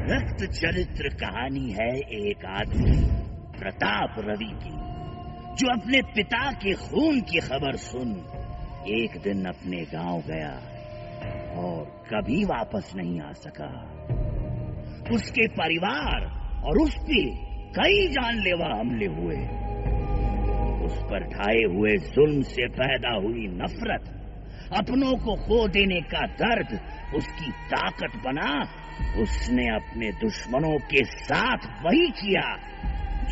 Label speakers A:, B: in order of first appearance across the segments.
A: रक्त चरित्र कहानी है एक आदमी प्रताप रवि की, जो अपने पिता के खून की खबर सुन एक दिन अपने गांव गया और कभी वापस नहीं आ सका। उसके परिवार और उस पे कई जानलेवा हमले हुए। उस पर ढाए हुए जुल्म से पैदा हुई नफरत, अपनों को खो देने का दर्द उसकी ताकत बना। उसने अपने दुश्मनों के साथ वही किया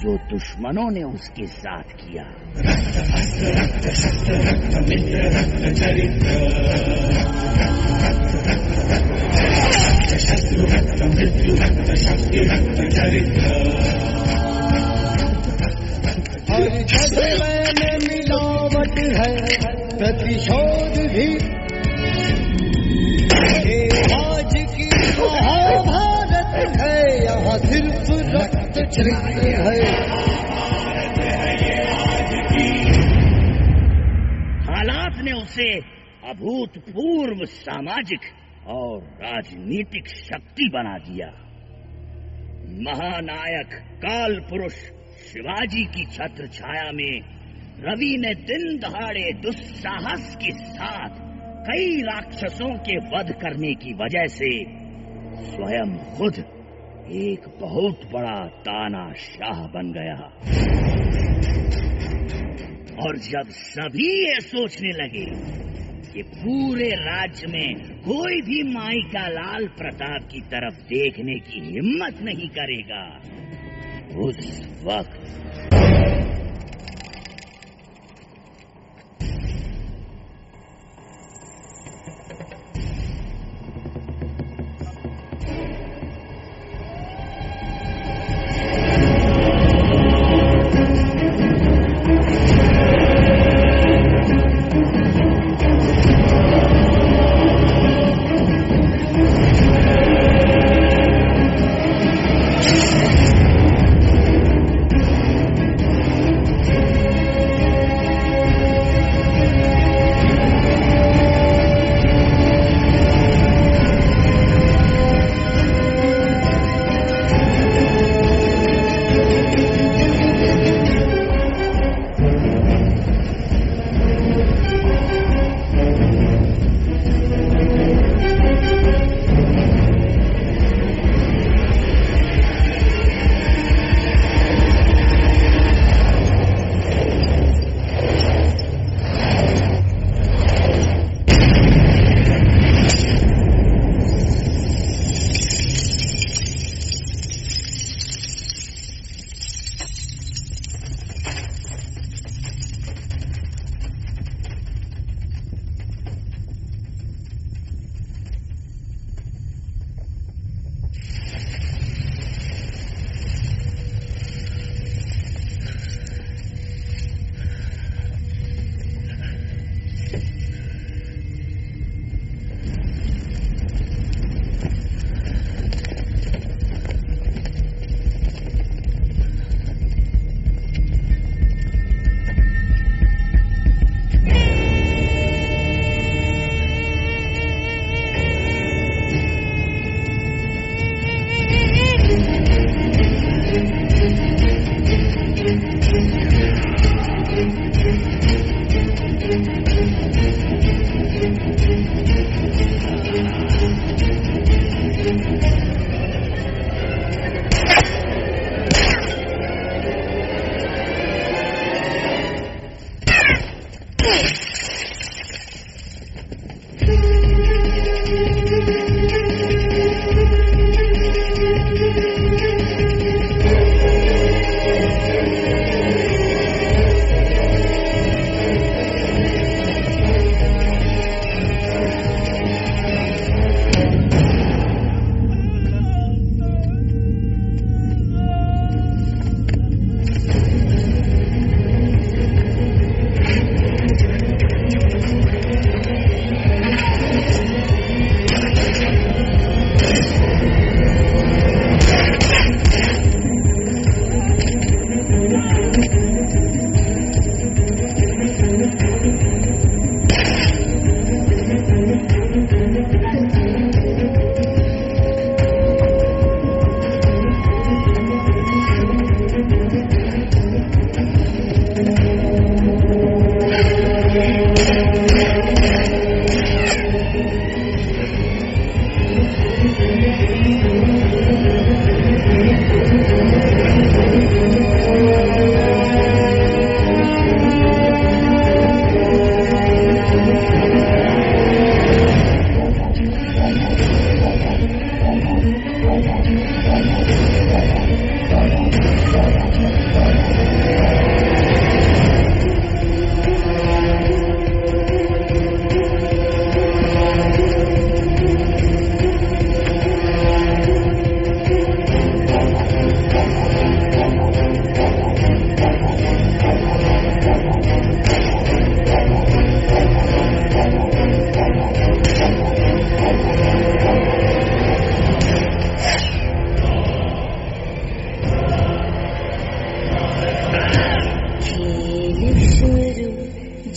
A: जो दुश्मनों ने उसके साथ किया।
B: हर जगह में मिलावट है, प्रतिशोध भी। आज की महाभारत है, यहाँ सिर्फ रक्त चरित्र है।
A: हालात ने उसे अभूतपूर्व सामाजिक और राजनीतिक शक्ति बना दिया। महानायक काल पुरुष शिवाजी की छत्र छाया में रवि ने दिन दहाड़े दुस्साहस के साथ कई राक्षसों के वध करने की वजह से स्वयं खुद एक बहुत बड़ा तानाशाह बन गया। और जब सभी ये सोचने लगे कि पूरे राज्य में कोई भी माई का लाल प्रताप की तरफ देखने की हिम्मत नहीं करेगा, उस वक्त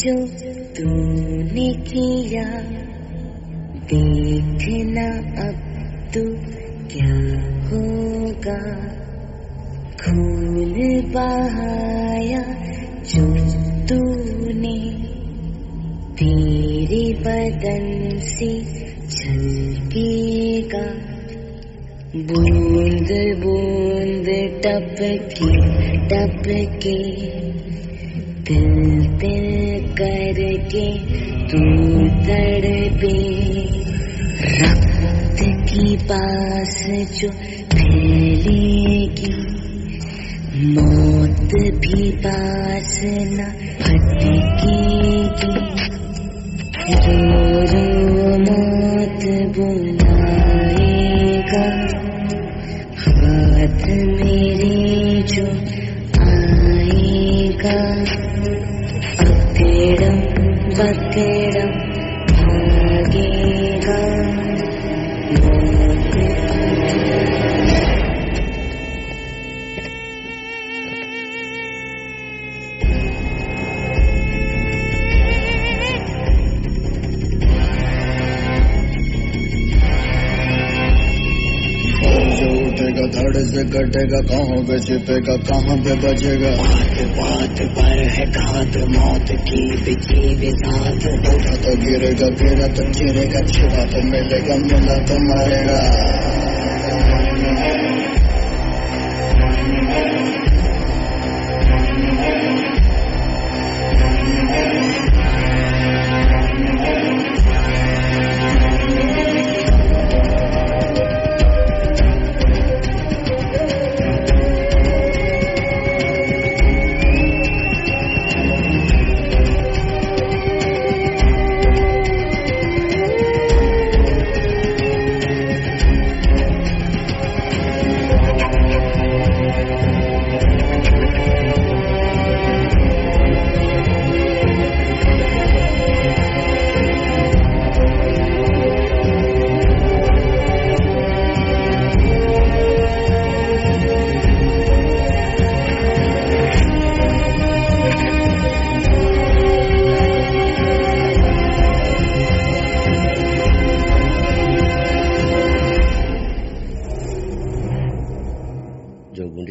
C: जो तूने किया, देखना अब तो क्या होगा। खून बहाया जो तूने, तेरे बदन से छलकेगा। बूंद बूंद टपके टपके, दिल दिल करके तू तड़पे। रक्त की बास जो फैलेगी, मौत भी पास न हटकेगी। रो रो मौत बुलाएगा, हाथ मेरे जो आएगा। अकेड़म बकेड़म भागेगा, मौत
B: धड़ से कटेगा, कहाँ पे छिपेगा, कहाँ पे बचेगा।
C: बात बात पर है घात, मौत की बिछी बिसात।
B: उठा तो गिरेगा, गिरा तो चिरेगा, छिपा तो मिलेगा, मिला तो मरेगा।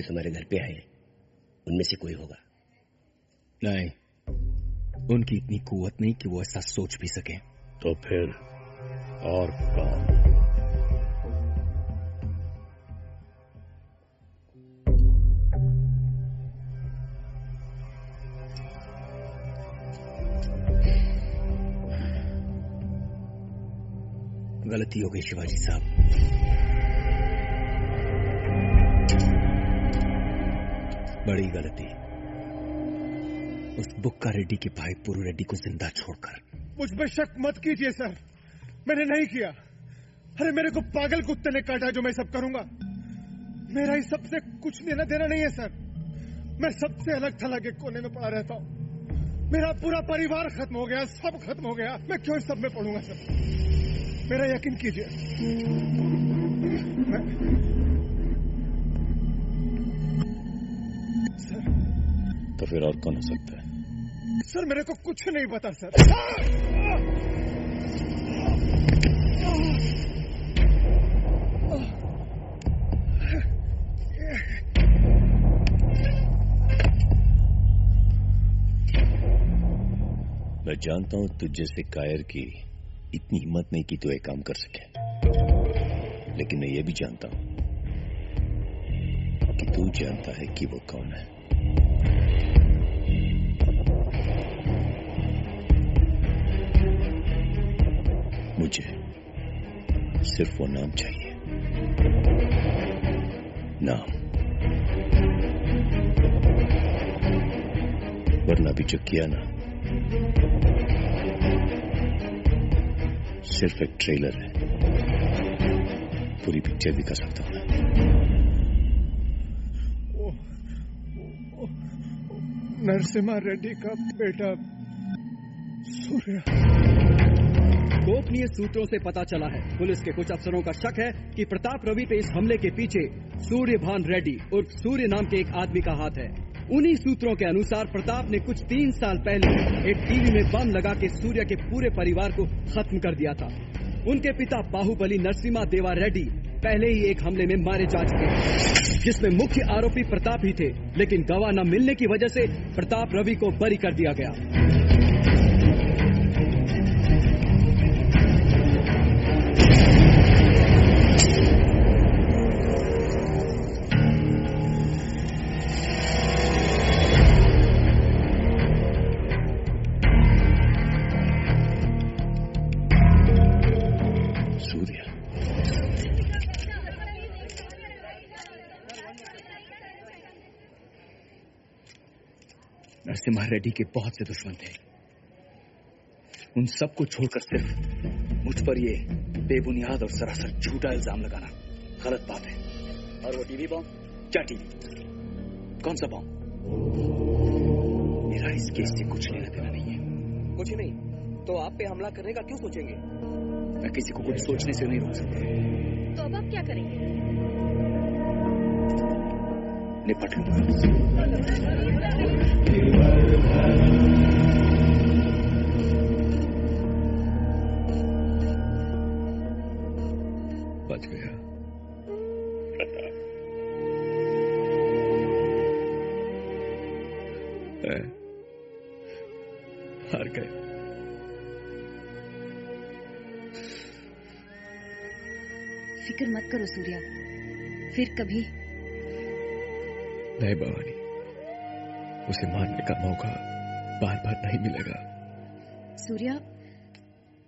D: हमारे घर पे आए उनमें से कोई होगा?
E: नहीं, उनकी इतनी कुवत नहीं कि वो ऐसा सोच भी सके।
A: तो फिर और कौन?
E: गलती हो गई शिवाजी साहब, बड़ी गलती। उस बुक्का रेड्डी के भाई पुरू रेड्डी को जिंदा छोड़कर।
F: मुझ पर शक मत कीजिए सर, मैंने नहीं किया। अरे मेरे को पागल कुत्ते ने काटा जो मैं सब करूंगा। मेरा इस सबसे कुछ लेना देना नहीं है सर। मैं सबसे अलग थलग एक कोने में पड़ा रहता हूँ। मेरा पूरा परिवार खत्म हो गया, सब खत्म हो गया। मैं क्यों इस सब में पड़ूंगा सर? मेरा यकीन कीजिए। सर
A: तो फिर और कौन हो सकता है?
F: सर मेरे को कुछ नहीं पता सर।
A: मैं जानता हूं तुझ जैसे कायर की इतनी हिम्मत नहीं कि तू एक काम कर सके, लेकिन मैं ये भी जानता हूं कि तू जानता है कि वो कौन है। मुझे सिर्फ वो नाम चाहिए, नाम, वरना भी जो किया ना सिर्फ एक ट्रेलर है, पूरी पिक्चर भी कर सकता हूं मैं।
F: नरसिम्हा रेड्डी का बेटा सूर्य।
G: गोपनीय सूत्रों से पता चला है, पुलिस के कुछ अफसरों का शक है कि प्रताप रवि पे इस हमले के पीछे सूर्यभान रेड्डी उर्फ सूर्य नाम के एक आदमी का हाथ है। उन्हीं सूत्रों के अनुसार प्रताप ने कुछ 3 साल पहले एक टीवी में बम लगा के सूर्य के पूरे परिवार को खत्म कर दिया था। उनके पिता बाहुबली नरसिम्हा देवा रेड्डी पहले ही एक हमले में मारे जा चुके थे, जिसमें मुख्य आरोपी प्रताप ही थे, लेकिन गवाह न मिलने की वजह से प्रताप रवि को बरी कर दिया गया।
E: नरसिम्हा रेड्डी के बहुत से दुश्मन थे। उन सबको छोड़कर सिर्फ मुझ पर ये बेबुनियाद और सरासर झूठा इल्जाम लगाना गलत बात है।
D: और वो टीवी बम?
E: क्या टीवी? कौन सा बम? मेरा इस केस से कुछ लेना देना नहीं है।
D: कुछ नहीं तो आप पे हमला करने का क्यों सोचेंगे?
E: मैं किसी को कुछ सोचने से नहीं रोक सकता।
H: तो अब आप क्या करेंगे?
E: निपट लूंगा। बच गया। हार गए।
H: फिक्र मत करो सूर्या, फिर कभी
E: नहीं भवानी, उसे मारने का मौका बार बार नहीं मिलेगा।
H: सूर्या,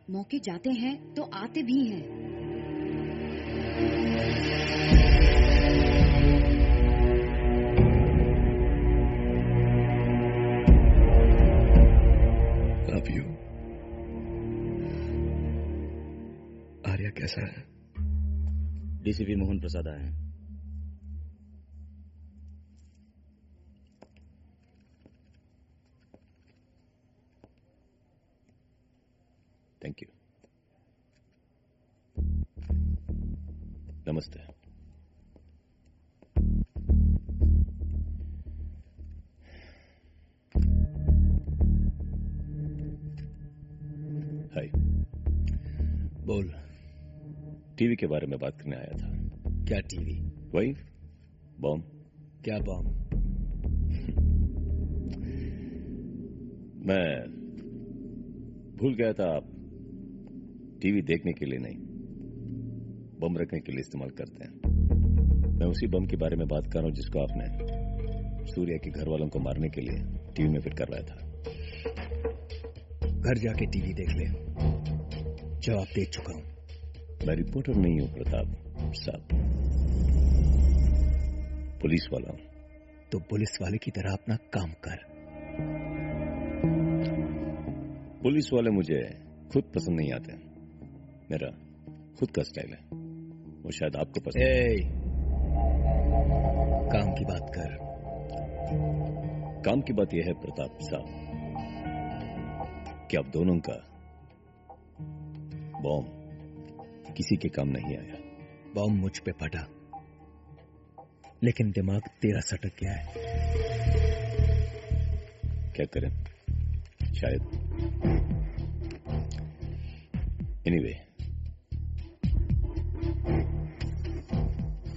H: मौके जाते हैं तो आते भी हैं।
E: Love you. आर्या कैसा है?
A: डीसीपी मोहन प्रसाद आए हैं।
I: Thank you. नमस्ते। हाय।
E: बोल।
I: टीवी के बारे में बात करने आया था।
E: क्या टीवी?
I: वही बम।
E: क्या बम?
I: मैं भूल गया था आप टीवी देखने के लिए नहीं, बम रखने के लिए इस्तेमाल करते हैं। मैं उसी बम के बारे में बात कर रहा हूं जिसको आपने सूर्य के घर वालों को मारने के लिए टीवी में फिट करवाया था।
E: घर जाके टीवी देख ले, जवाब दे चुका हूं।
I: मैं रिपोर्टर नहीं हूं प्रताप साहब, पुलिस वाला हूं।
E: तो पुलिस वाले की तरह अपना काम कर।
I: पुलिस वाले मुझे खुद पसंद नहीं आते। मेरा खुद का स्टाइल है, वो शायद आपको पसंद।
E: काम की बात कर।
I: काम की बात यह है प्रताप साहब कि आप दोनों का बॉम्ब किसी के काम नहीं आया।
E: बॉम्ब मुझ पे फटा, लेकिन दिमाग तेरा सटक गया है।
I: क्या करें, शायद। Anyway,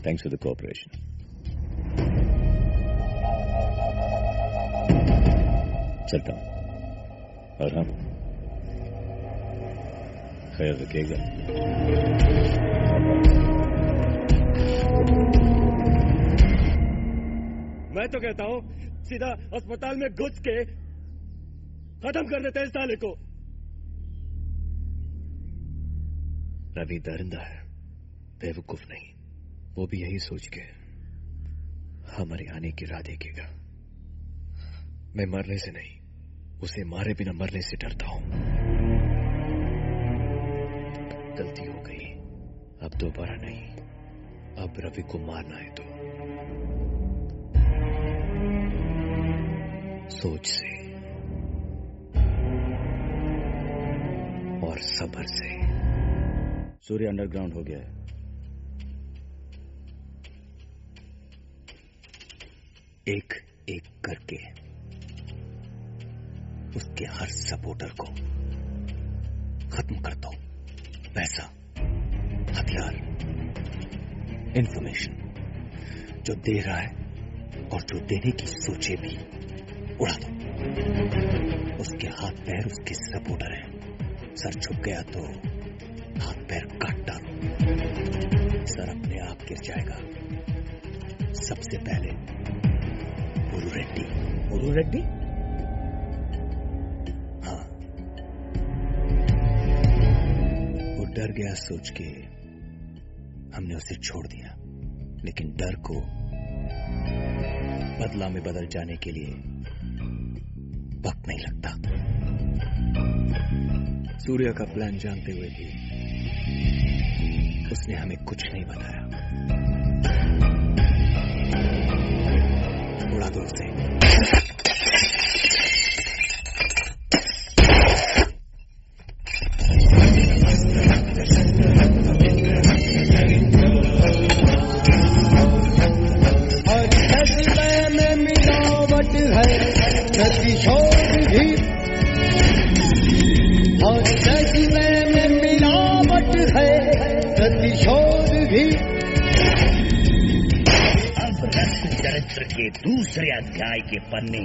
I: thanks for the cooperation. चलता हूं। और हाँ, ख्याल रखिएगा।
G: मैं तो कहता हूं सीधा अस्पताल में घुस के खत्म कर देते हैं इस साले को।
E: रवि दरिंदा है, बेवकूफ नहीं। वो भी यही सोच के हमारे आने की राह देखेगा। मैं मरने से नहीं, उसे मारे बिना मरने से डरता हूं। गलती हो गई, अब दोबारा नहीं। अब रवि को मारना है तो सोच से और सब्र से।
A: सूर्य अंडरग्राउंड हो गया है।
E: एक एक करके उसके हर सपोर्टर को खत्म कर दो। पैसा, हथियार, इंफॉर्मेशन जो दे रहा है और जो देने की सोचे भी उड़ा दो। उसके हाथ पैर उसके सपोर्टर हैं। सर झुक गया तो हाथ पैर काट डालो। सर अपने आप गिर जाएगा। सबसे पहले उरु रेड्डी।
D: उरु रेड्डी?
E: हाँ, वो डर गया सोच के हमने उसे छोड़ दिया, लेकिन डर को बदला में बदल जाने के लिए वक्त नहीं लगता। सूर्य का प्लान जानते हुए भी उसने हमें कुछ नहीं बताया। उड़ा दो उसे।
A: चरित्र के दूसरे अध्याय के पन्ने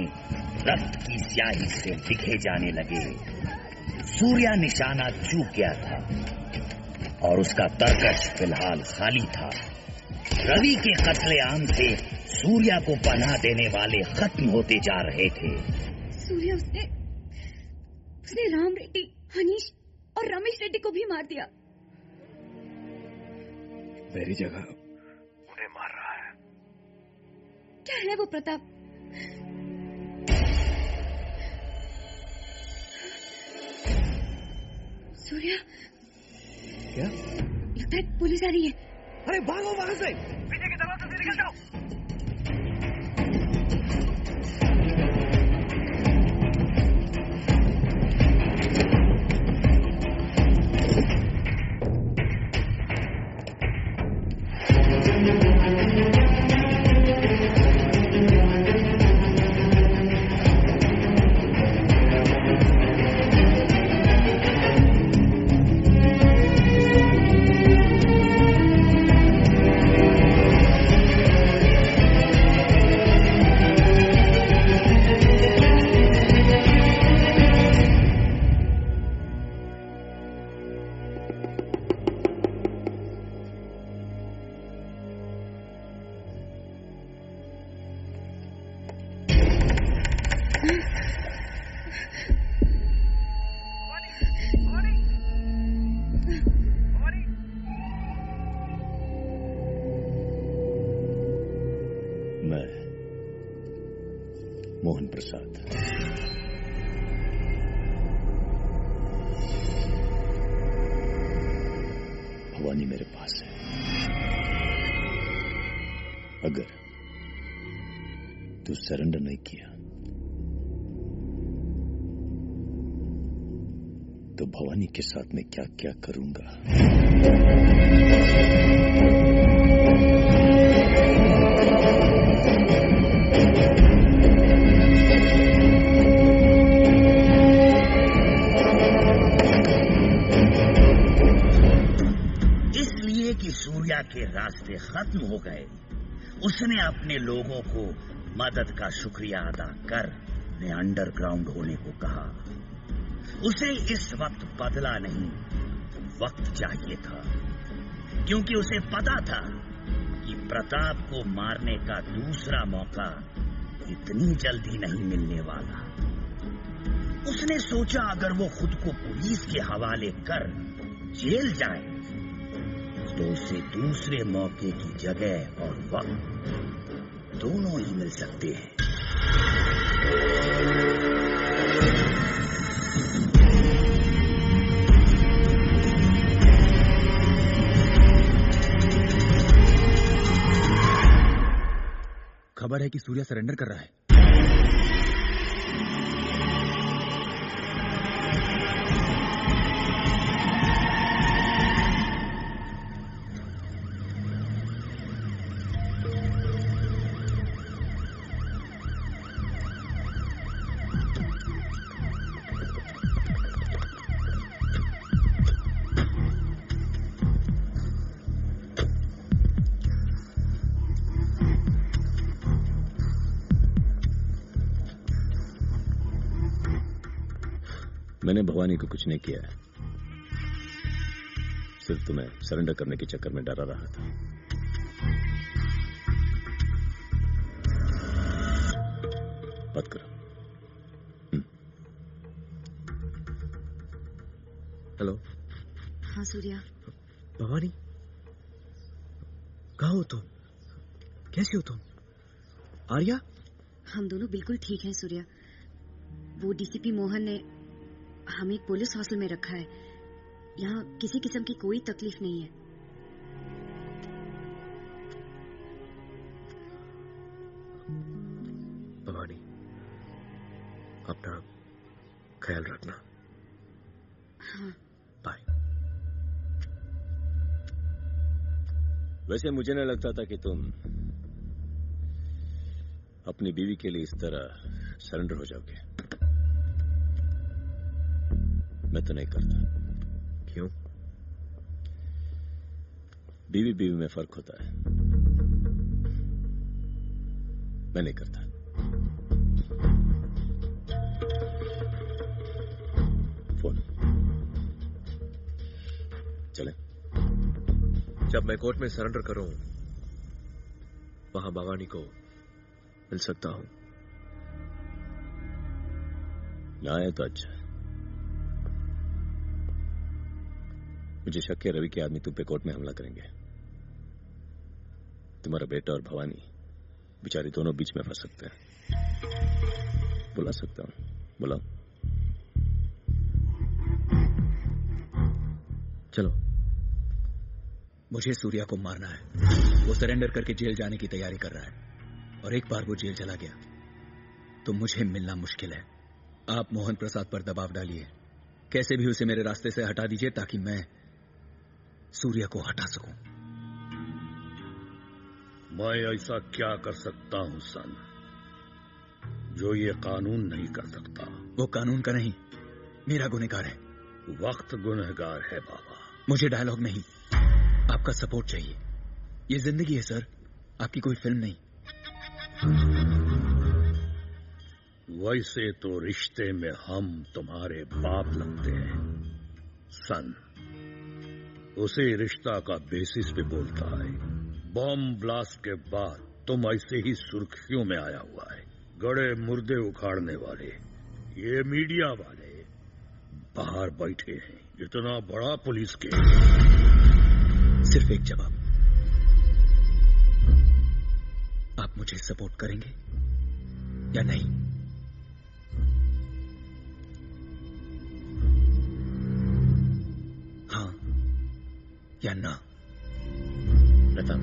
A: रक्त की स्याही से लिखे जाने लगे। सूर्या निशाना चूक गया था और उसका तरकश फिलहाल खाली था। रवि के कत्लेआम से सूर्या को पनाह देने वाले खत्म होते जा रहे थे।
H: सूर्या उसने राम रेड्डी, हनीश और रमेश रेड्डी को भी मार दिया।
E: मेरी जगह उन्हें मार रहा है।
H: क्या है वो प्रताप? सूर्या,
E: क्या
H: लगता है पुलिस आ रही है।
E: अरे भागो वहां से, पीछे के दरवाजे से निकल जाओ।
I: मोहन प्रसाद। भवानी मेरे पास है। अगर तू सरेंडर नहीं किया तो भवानी के साथ मैं क्या क्या करूंगा।
A: सूर्या के रास्ते खत्म हो गए। उसने अपने लोगों को मदद का शुक्रिया अदा कर ने अंडरग्राउंड होने को कहा। उसे इस वक्त बदला नहीं, वक्त चाहिए था, क्योंकि उसे पता था कि प्रताप को मारने का दूसरा मौका इतनी जल्दी नहीं मिलने वाला। उसने सोचा अगर वो खुद को पुलिस के हवाले कर जेल जाए तो उसे दूसरे मौके की जगह और वक्त दोनों ही मिल सकते हैं।
J: खबर है कि सूर्या सरेंडर कर रहा है।
I: मैंने भवानी को कुछ नहीं किया है, सिर्फ तुम्हें सरेंडर करने के चक्कर में डरा रहा था। बात करो।
E: हेलो।
J: हाँ सूर्या।
E: भवानी, कहाँ हो तुम? कैसी हो तुम? आर्या?
J: हम दोनों बिल्कुल ठीक हैं सूर्या। वो डीसीपी मोहन ने हमें एक पुलिस हॉस्टल में रखा है। यहाँ किसी किस्म की कोई तकलीफ नहीं है।
E: भवानी, अपना ख्याल रखना।
J: हाँ।
E: बाय।
I: वैसे मुझे नहीं लगता था कि तुम अपनी बीवी के लिए इस तरह सरेंडर हो जाओगे। मैं तो नहीं करता।
E: क्यों?
I: बीवी बीवी में फर्क होता है। मैं नहीं करता। फोन चले।
E: जब मैं कोर्ट में सरेंडर करूं, वहां भवानी को मिल सकता हूं।
I: ना आए तो अच्छा। मुझे शक है रवि के आदमी तुम पे कोर्ट में हमला करेंगे। तुम्हारा बेटा और भवानी बेचारी दोनों बीच में फंस सकते हैं। बुला सकता हूं? बुलाओ।
K: चलो। मुझे सूर्या को मारना है। वो सरेंडर करके जेल जाने की तैयारी कर रहा है, और एक बार वो जेल चला गया तो मुझे मिलना मुश्किल है। आप मोहन प्रसाद पर दबाव डालिए, कैसे भी उसे मेरे रास्ते से हटा दीजिए ताकि मैं सूर्या को हटा सकूं।
L: मैं ऐसा क्या कर सकता हूं सन, जो ये कानून नहीं कर सकता?
K: वो कानून का नहीं, मेरा गुनहगार है।
L: वक्त गुनहगार है बाबा।
K: मुझे डायलॉग नहीं, आपका सपोर्ट चाहिए। ये जिंदगी है सर, आपकी कोई फिल्म नहीं।
L: वैसे तो रिश्ते में हम तुम्हारे बाप लगते हैं सन। उसे रिश्ता का बेसिस पे बोलता है। बॉम्ब ब्लास्ट के बाद तुम ऐसे ही सुर्खियों में आया हुआ है। गड़े मुर्दे उखाड़ने वाले ये मीडिया वाले बाहर बैठे हैं, इतना बड़ा पुलिस के।
K: सिर्फ एक जवाब, आप मुझे सपोर्ट करेंगे या नहीं? हाँ या ना?
D: प्रताप,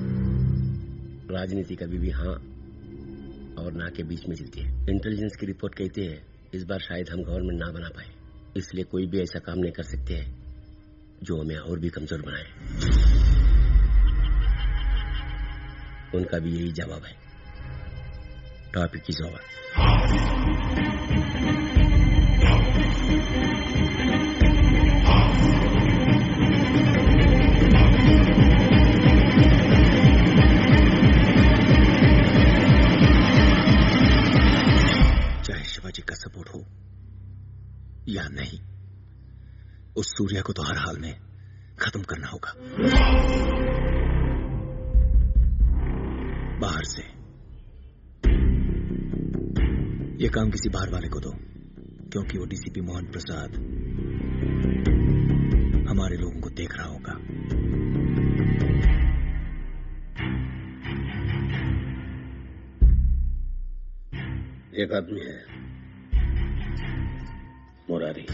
D: राजनीति कभी भी हाँ और ना के बीच में चलती है। इंटेलिजेंस की रिपोर्ट कहती है इस बार शायद हम गवर्नमेंट ना बना पाए, इसलिए कोई भी ऐसा काम नहीं कर सकते हैं जो हमें और भी कमजोर बनाए। उनका भी यही जवाब है। Topic is over.
K: चाहे शिवाजी का सपोर्ट हो या नहीं, उस सूर्या को तो हर हाल में खत्म करना होगा। बाहर से ये काम किसी बाहर वाले को दो, क्योंकि वो डीसीपी मोहन प्रसाद हमारे लोगों को देख रहा होगा।
L: एक आदमी है, मुरारी।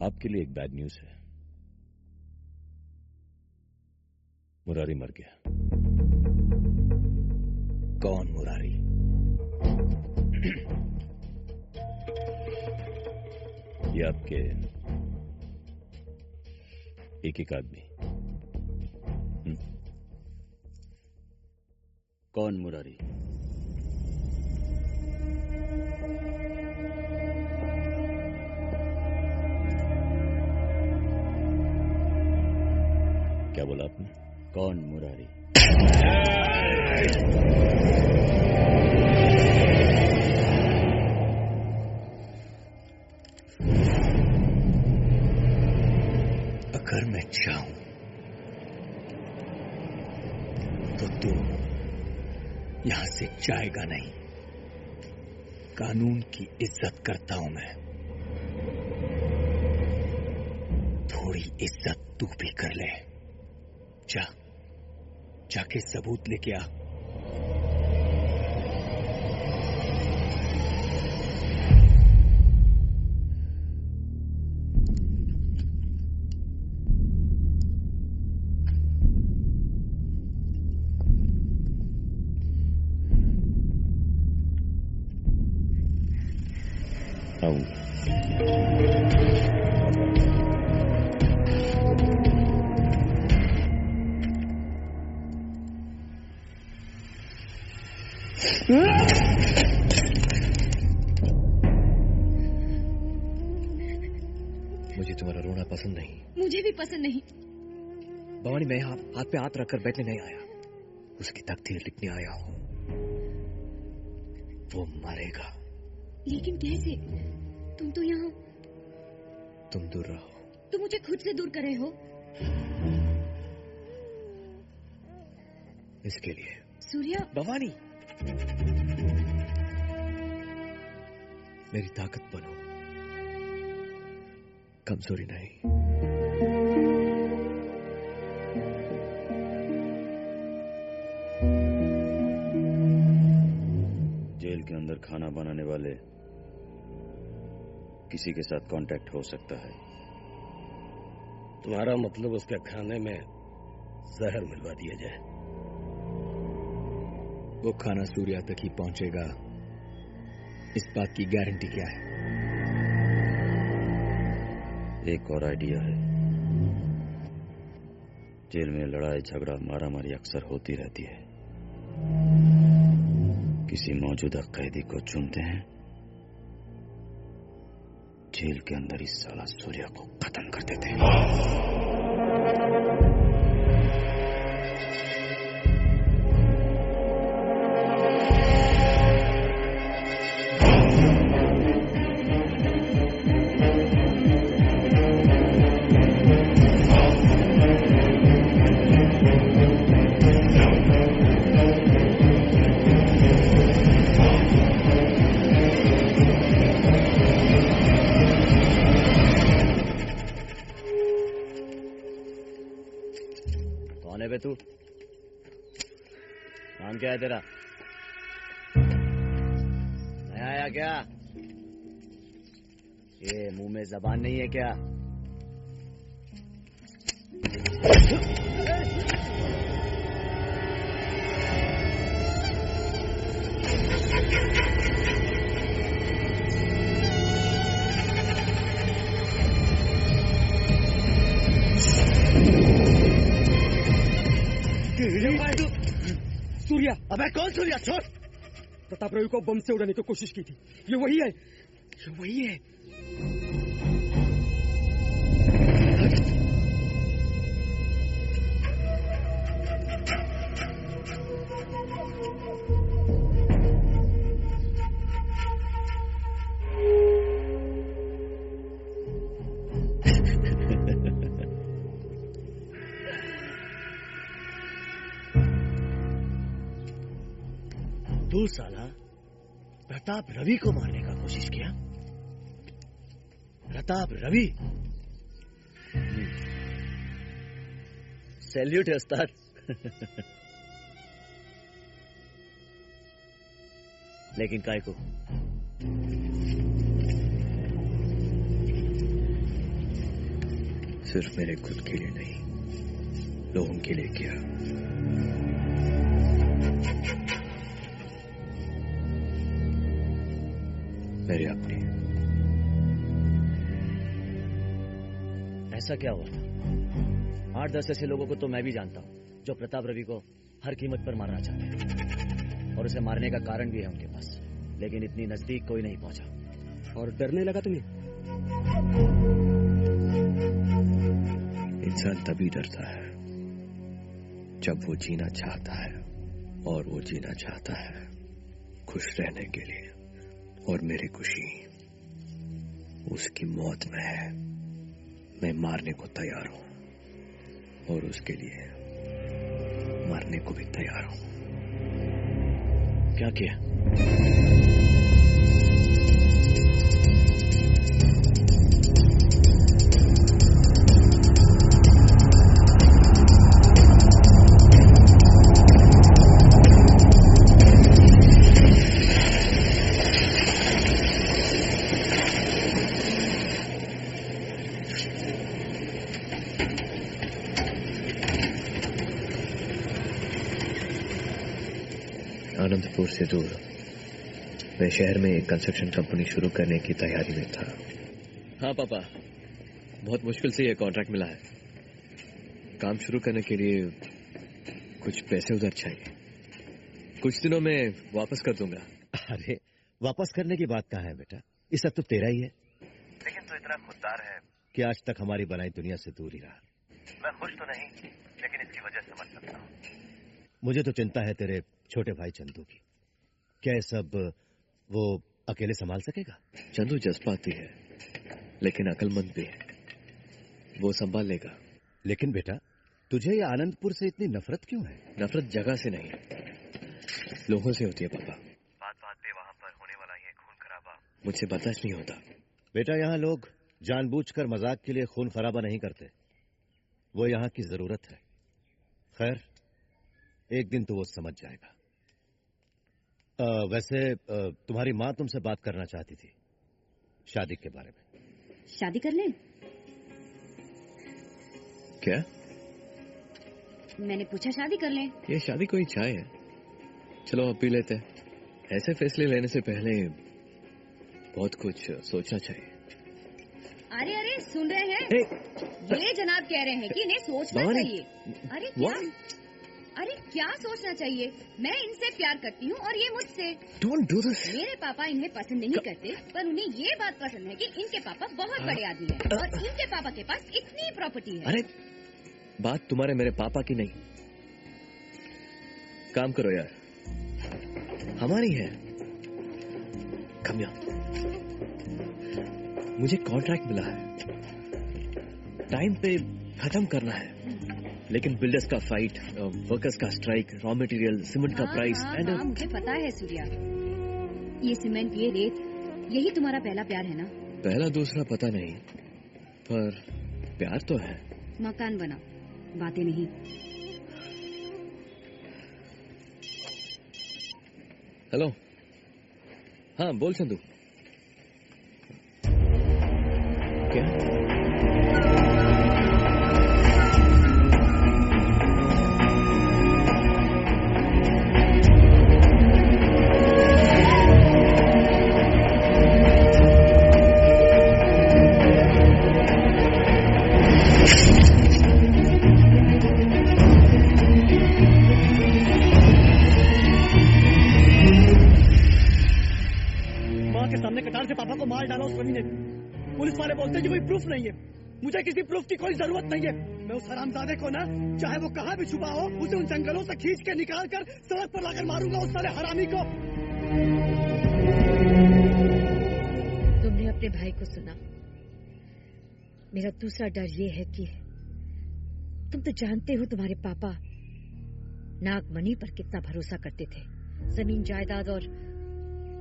I: आपके लिए एक बैड न्यूज है। मुरारी मर गया।
K: कौन मुरारी?
I: ये आपके एक आदमी।
A: कौन मुरारी?
I: क्या बोला आपने?
A: कौन मुरारी?
K: अगर मैं चाहूं तो तू यहां से जाएगा नहीं। कानून की इज्जत करता हूं मैं। थोड़ी इज्जत तू भी कर ले। जाके सबूत लेके आ।
E: मुझे तुम्हारा रोना पसंद नहीं।
H: मुझे भी पसंद नहीं।
E: भवानी, मैं यहाँ हाथ पे हाथ रखकर बैठने नहीं आया, उसकी तकदीर लिखने आया हूँ। वो मरेगा।
H: लेकिन कैसे? तुम तो यहाँ।
E: तुम दूर रहो।
H: तुम मुझे खुद से दूर कर रहे हो।
E: इसके लिए
H: सूर्या।
E: भवानी, मेरी ताकत बनो, कमजोरी नहीं।
A: जेल के अंदर खाना बनाने वाले किसी के साथ कांटेक्ट हो सकता है।
D: तुम्हारा मतलब उसके खाने में जहर मिलवा दिया जाए?
K: वो खाना सूर्या तक ही पहुंचेगा, इस बात की गारंटी क्या है?
A: एक और आइडिया है। जेल में लड़ाई झगड़ा मारामारी अक्सर होती रहती है। किसी मौजूदा कैदी को चुनते हैं, जेल के अंदर इस साला सूर्या को खत्म कर देते हैं।
E: बे तू, नाम क्या है तेरा? नया आया क्या? ये मुंह में जबान नहीं है क्या?
G: सूर्या।
E: अबे कौन सूर्या? छोड़।
G: प्रताप रवि को बम से उड़ाने की कोशिश की थी। ये वही है, ये वही है।
E: तू साला प्रताप रवि को मारने का कोशिश किया? प्रताप रवि? सैल्यूट है उस्ताद। लेकिन काय को? सिर्फ मेरे खुद के लिए नहीं, लोगों के लिए किया। मेरे अपने।
M: ऐसा क्या हुआ था? 8-10 ऐसे लोगों को तो मैं भी जानता हूं जो प्रताप रवि को हर कीमत पर मारना चाहते हैं, और उसे मारने का कारण भी है उनके पास, लेकिन इतनी नजदीक कोई नहीं पहुंचा।
G: और डरने लगा तुम्हें?
E: इंसान तभी डरता है जब वो जीना चाहता है, और वो जीना चाहता है खुश रहने के लिए, और मेरी खुशी उसकी मौत में है। मैं मारने को तैयार हूं, और उसके लिए मरने को भी तैयार हूं।
M: क्या किया?
E: आनंदपुर से दूर मैं शहर में एक कंस्ट्रक्शन कंपनी शुरू करने की तैयारी में था। हाँ पापा, बहुत मुश्किल से यह कॉन्ट्रैक्ट मिला है। काम शुरू करने के लिए कुछ पैसे उधर चाहिए, कुछ दिनों में वापस कर दूंगा।
M: अरे वापस करने की बात कहाँ है बेटा, ये सब तो तेरा ही है।
E: लेकिन तो इतना खुददार है
M: कि आज तक हमारी बनाई दुनिया से दूर ही रहा।
E: मैं खुश तो नहीं, लेकिन इसकी वजह समझ सकता हूँ।
M: मुझे तो चिंता है तेरे छोटे भाई चंदू की। क्या ये सब वो अकेले संभाल सकेगा?
E: चंदू जज्बाती है, लेकिन अक्लमंद भी है, वो संभाल लेगा।
M: लेकिन बेटा, तुझे ये आनंदपुर से इतनी नफरत क्यों है?
E: नफरत जगह से नहीं, लोगों से होती है पापा। बात बात पे वहां पर होने वाला ये खून खराबा मुझसे बर्दाश्त नहीं होता।
M: बेटा, यहाँ लोग जानबूझकर मजाक के लिए खून खराबा नहीं करते, वो यहाँ की जरूरत है। खैर, एक दिन तो वो समझ जाएगा। वैसे तुम्हारी माँ तुमसे बात करना चाहती थी शादी के बारे में।
J: शादी कर लें?
E: क्या?
J: मैंने पूछा शादी कर लें।
E: ये शादी कोई चाय है? चलो अब पी लेते हैं। ऐसे फैसले लेने से पहले बहुत कुछ सोचना चाहिए।
J: अरे अरे, सुन रहे हैं? ये जनाब कह रहे हैं कि इन्हें सोचना चाहिए। अरे क्या? अरे क्या सोचना चाहिए? मैं इनसे प्यार करती हूँ और ये मुझसे।
E: Don't do this.
J: मेरे पापा इन्हें पसंद नहीं करते, पर उन्हें ये बात पसंद है कि इनके पापा बहुत बड़े आदमी हैं और इनके पापा के पास इतनी प्रॉपर्टी है।
E: अरे बात तुम्हारे मेरे पापा की नहीं। काम करो यार, हमारी है। कम यहाँ। मुझे कॉन्ट्रैक्ट मिला है, टाइम पे खत्म करना है, लेकिन बिल्डर्स का फाइट, वर्कर्स का स्ट्राइक, रॉ मटेरियल, सीमेंट का प्राइस
J: एंड मुझे पता है सूर्या, ये सीमेंट, ये रेत, यही तुम्हारा पहला प्यार है ना?
E: पहला दूसरा पता नहीं, पर प्यार तो है।
J: मकान बना, बातें नहीं।
E: हेलो, हाँ बोल चंदू। क्या?
G: से पापा को मार डाला उस रवि ने। पुलिस वाले बोलते हैं कि कोई प्रूफ नहीं है। मुझे किसी प्रूफ की कोई जरूरत नहीं है। मैं उस हरामजादे को ना, चाहे वो कहाँ भी छुपा हो, उसे उन जंगलों से खींच के निकाल कर सड़क पर लाकर मारूंगा उस साले हरामी को।
N: तुमने अपने भाई को सुना। मेरा दूसरा डर ये है कि तुम तो जानते हो तुम्हारे पापा नागमणि पर कितना भरोसा करते थे। जमीन जायदाद और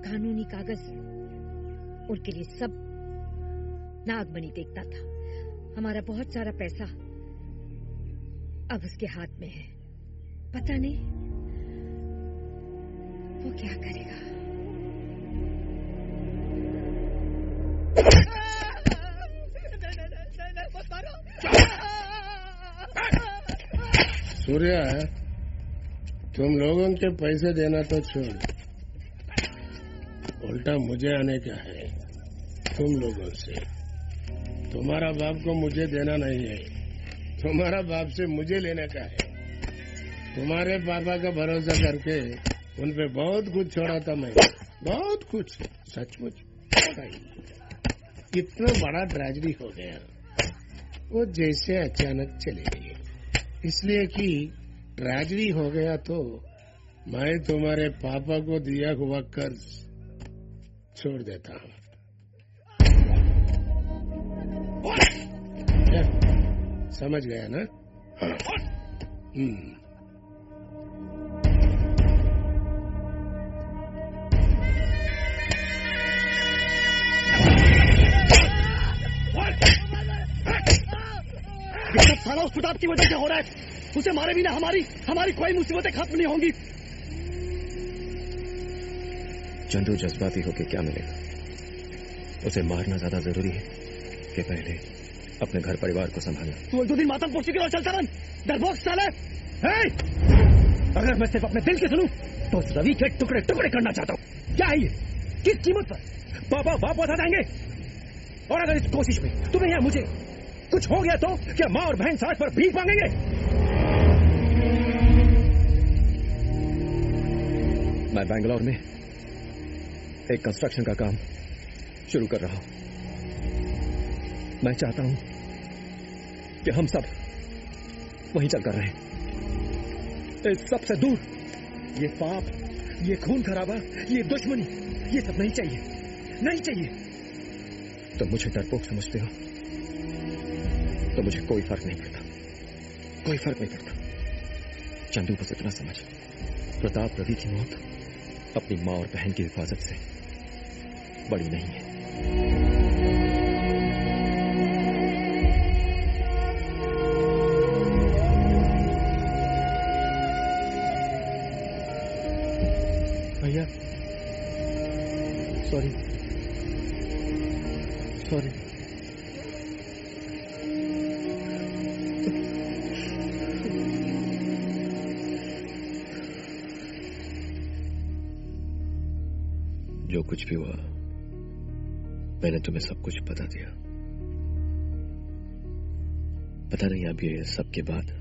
N: कानूनी कागज, उनके लिए सब नागमणि देखता था। हमारा बहुत सारा पैसा अब उसके हाथ में है। पता नहीं वो क्या करेगा।
O: सूर्या, तुम लोगों के पैसे देना तो छोड़, उल्टा मुझे आने का है तुम लोगों से। तुम्हारा बाप को मुझे देना नहीं है, तुम्हारा बाप से मुझे लेने का है। तुम्हारे पापा का भरोसा करके उन पे बहुत कुछ छोड़ा था मैं, बहुत कुछ, सचमुच। इतना बड़ा ट्रेजेडी हो गया, वो जैसे अचानक चले गए। इसलिए कि ट्रेजेडी हो गया तो मैं तुम्हारे पापा को दिया हुआ कर्ज छोड़ देता हूँ। समझ गया ना?
M: सारा उस प्रताप की वजह से हो रहा है। उसे मारे बिना हमारी कोई मुसीबतें खत्म नहीं होंगी।
E: चंदू जज्बाती होके क्या मिलेगा? उसे मारना ज्यादा जरूरी है कि पहले अपने घर परिवार को संभालना।
M: तू एक दो दिन मातम पोस्टी की ओर चलता रन, डरपोक साले। अगर मैं सिर्फ अपने दिल की सुनूं तो रवि के टुकड़े टुकड़े करना चाहता हूँ। क्या है ये? किस कीमत पर? पापा बाप बता देंगे। और अगर इस कोशिश में तुम्हें या मुझे कुछ हो गया तो क्या माँ और बहन सास पर भीख मांगेंगे? मैं बैंगलोर में एक कंस्ट्रक्शन का काम शुरू कर रहा हूं। मैं चाहता हूं कि हम सब वहीं चलकर रहें, इस सब से दूर। ये पाप, ये खून खराबा, ये दुश्मनी, ये सब नहीं चाहिए, नहीं चाहिए। तो मुझे डरपोक समझते हो तो मुझे कोई फर्क नहीं पड़ता, कोई फर्क नहीं पड़ता। चंदू बस इतना समझ, प्रताप रवि की मौत अपनी माँ और बहन की हिफाजत से बड़ी नहीं है। भैया सॉरी, जो कुछ भी हुआ मैंने तुम्हें सब कुछ बता दिया। पता नहीं अब ये सब के बाद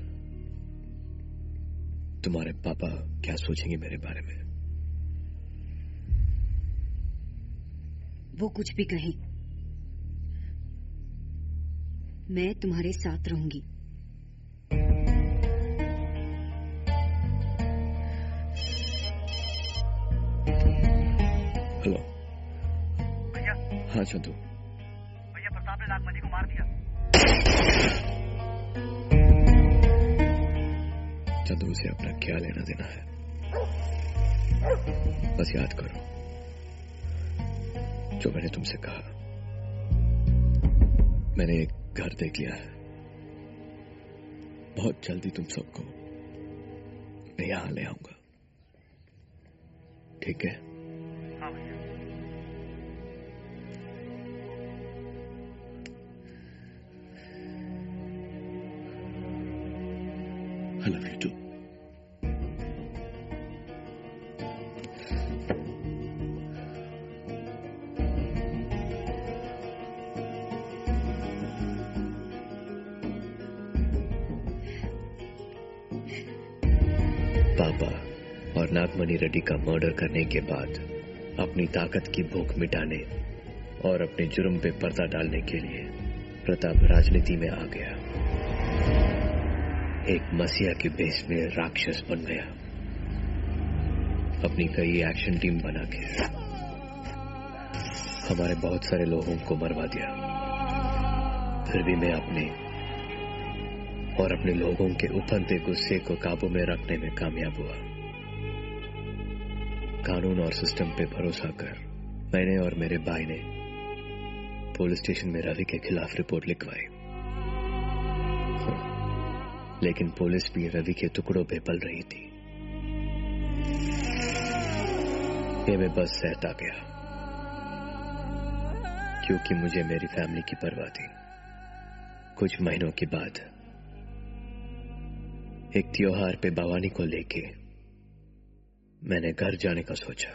M: तुम्हारे पापा क्या सोचेंगे मेरे बारे में।
J: वो कुछ भी कहें, मैं तुम्हारे साथ रहूंगी।
E: हेलो
P: भैया।
E: हाँ चंदू।
P: भैया प्रताप ने नागमणि को मार दिया।
E: चंदू से अपना क्या लेना देना है? बस याद करो जो मैंने तुमसे कहा। मैंने एक घर देख लिया है, बहुत जल्दी तुम सबको मैं यहां ले आऊंगा, ठीक है?
P: हाँ भैया।
E: I love you too. पापा और नागमणि रेड्डी का मर्डर करने के बाद अपनी ताकत की भूख मिटाने और अपने जुर्म पे पर्दा डालने के लिए प्रताप राजनीति में आ गया। एक मसीहा के बेस में राक्षस बन गया, अपनी कई एक्शन टीम बना के हमारे बहुत सारे लोगों को मरवा दिया। फिर भी मैं अपने और अपने लोगों के उफनते गुस्से को काबू में रखने में कामयाब हुआ। कानून और सिस्टम पे भरोसा कर मैंने और मेरे भाई ने पुलिस स्टेशन में रवि के खिलाफ रिपोर्ट लिखवाई। लेकिन पुलिस भी रवि के टुकड़ों पे पल रही थी। ये मैं बस सहता गया क्योंकि मुझे मेरी फैमिली की परवाह थी। कुछ महीनों के बाद एक त्योहार पे भवानी को लेके मैंने घर जाने का सोचा।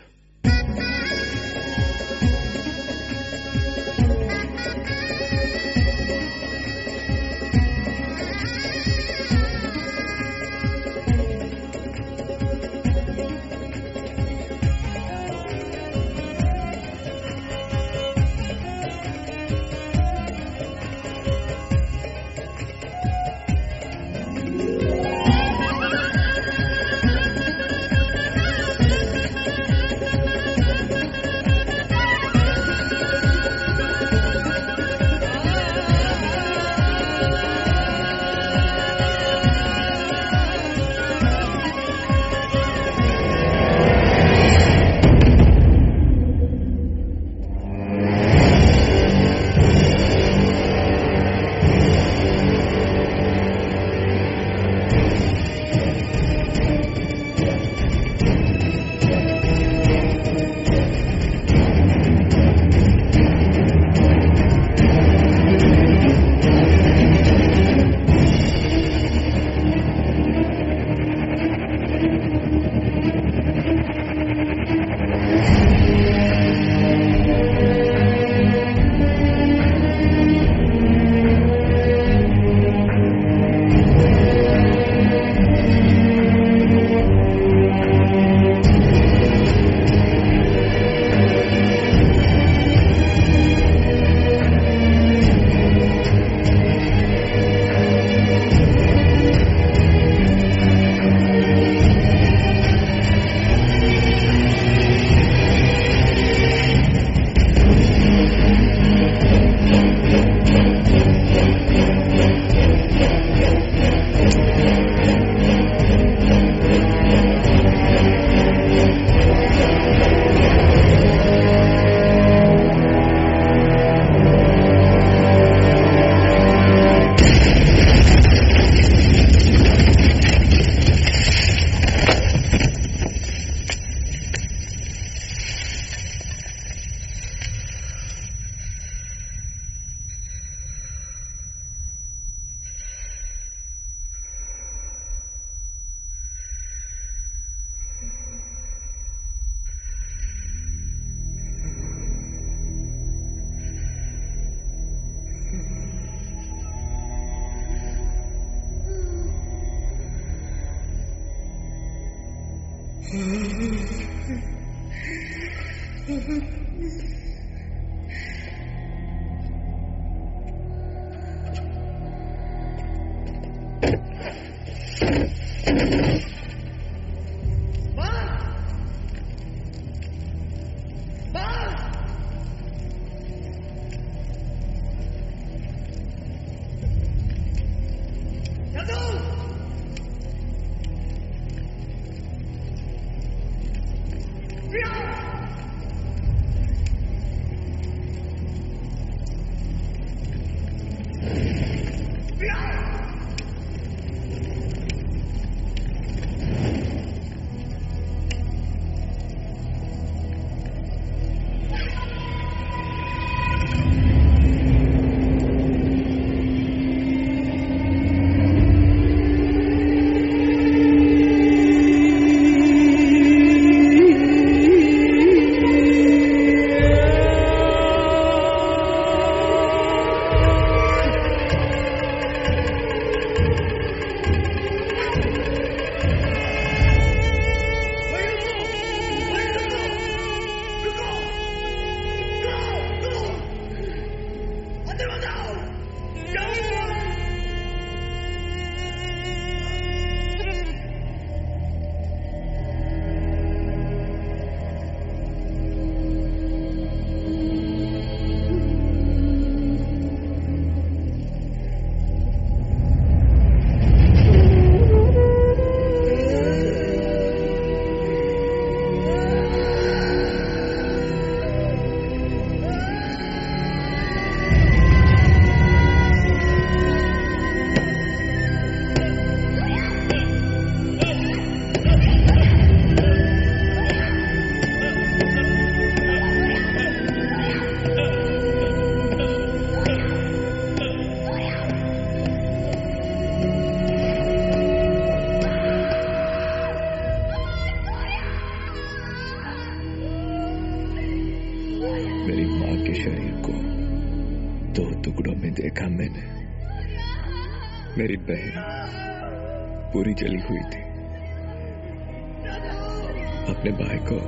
E: मेरी माँ के शरीर को 2 टुकड़ों में देखा मैंने। मेरी बहन पूरी जली हुई थी। अपने भाई को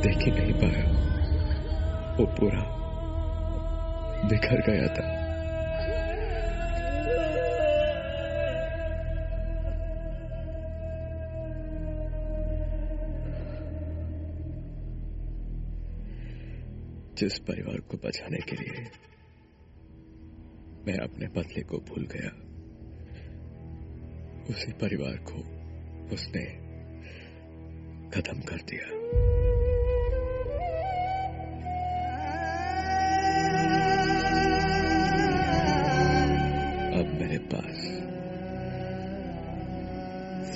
E: देख ही नहीं पाया, वो पूरा बिखर गया था। जिस परिवार को बचाने के लिए मैं अपने बदले को भूल गया, उसी परिवार को उसने खत्म कर दिया। अब मेरे पास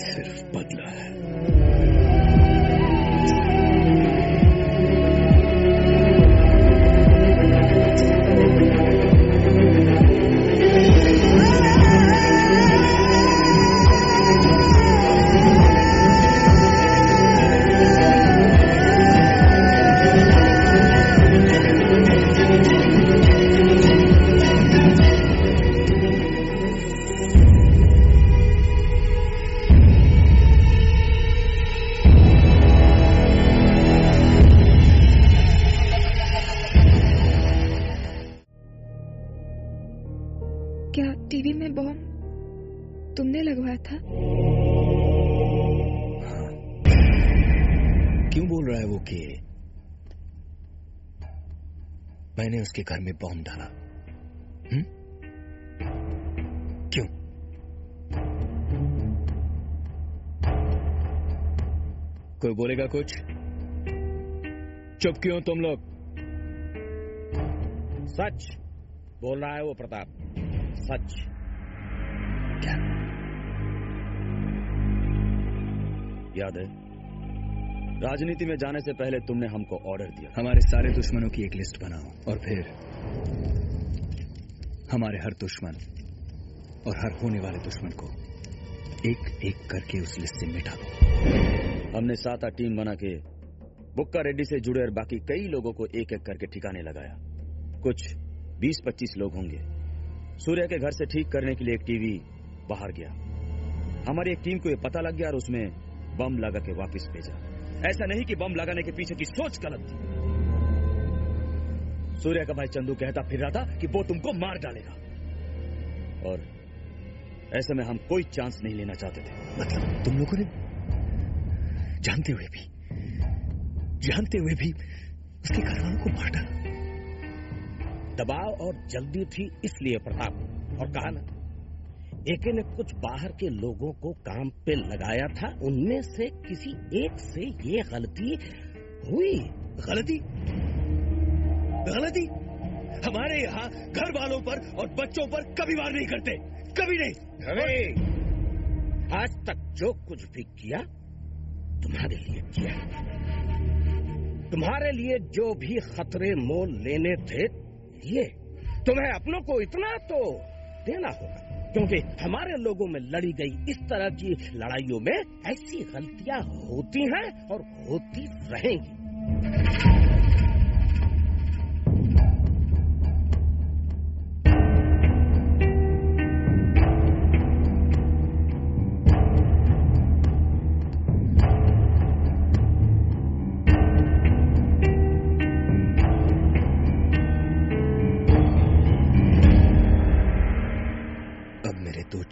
E: सिर्फ बदला है।
Q: टीवी में बॉम्ब तुमने लगवाया था?
D: हाँ। क्यों बोल रहा है वो कि मैंने उसके घर में बॉम्ब डाला? क्यों? कोई बोलेगा कुछ? चुप क्यों तुम लोग?
R: सच बोल रहा है वो प्रताप, सच।
D: क्या?
G: याद है, राजनीति में जाने से पहले तुमने हमको ऑर्डर दिया,
K: हमारे सारे दुश्मनों की एक लिस्ट बनाओ और फिर हमारे हर दुश्मन और हर होने वाले दुश्मन को एक एक करके उस लिस्ट से मिटा दो।
G: हमने 7-8 टीम बना के बुक्का रेड्डी से जुड़े और बाकी कई लोगों को एक एक करके ठिकाने लगाया। कुछ 20-25 लोग होंगे। सूर्या के घर से ठीक करने के लिए एक टीवी बाहर गया। हमारी एक टीम को यह पता लग गया और उसमें बम लगा के वापस भेजा। ऐसा नहीं कि बम लगाने के पीछे की सोच गलत थी। सूर्या का भाई चंदू कहता फिर रहा था कि वो तुमको मार डालेगा, और ऐसे में हम कोई चांस नहीं लेना चाहते थे।
K: मतलब तुम लोगों ने जानते हुए भी उसके घर वालों को मार डाला?
R: दबाव और जल्दी थी इसलिए प्रताप, और कहा ना, एके ने कुछ बाहर के लोगों को काम पे लगाया था, उनमें से किसी एक से ये गलती हुई।
D: गलती? हमारे यहाँ घर वालों पर और बच्चों पर कभी वार नहीं करते, कभी नहीं।
R: आज तक जो कुछ भी किया तुम्हारे लिए किया, तुम्हारे लिए जो भी खतरे मोल लेने थे लिए। तुम्हें अपनों को इतना तो देना होगा, क्योंकि हमारे लोगों में लड़ी गई इस तरह की लड़ाइयों में ऐसी गलतियां होती हैं और होती रहेंगी।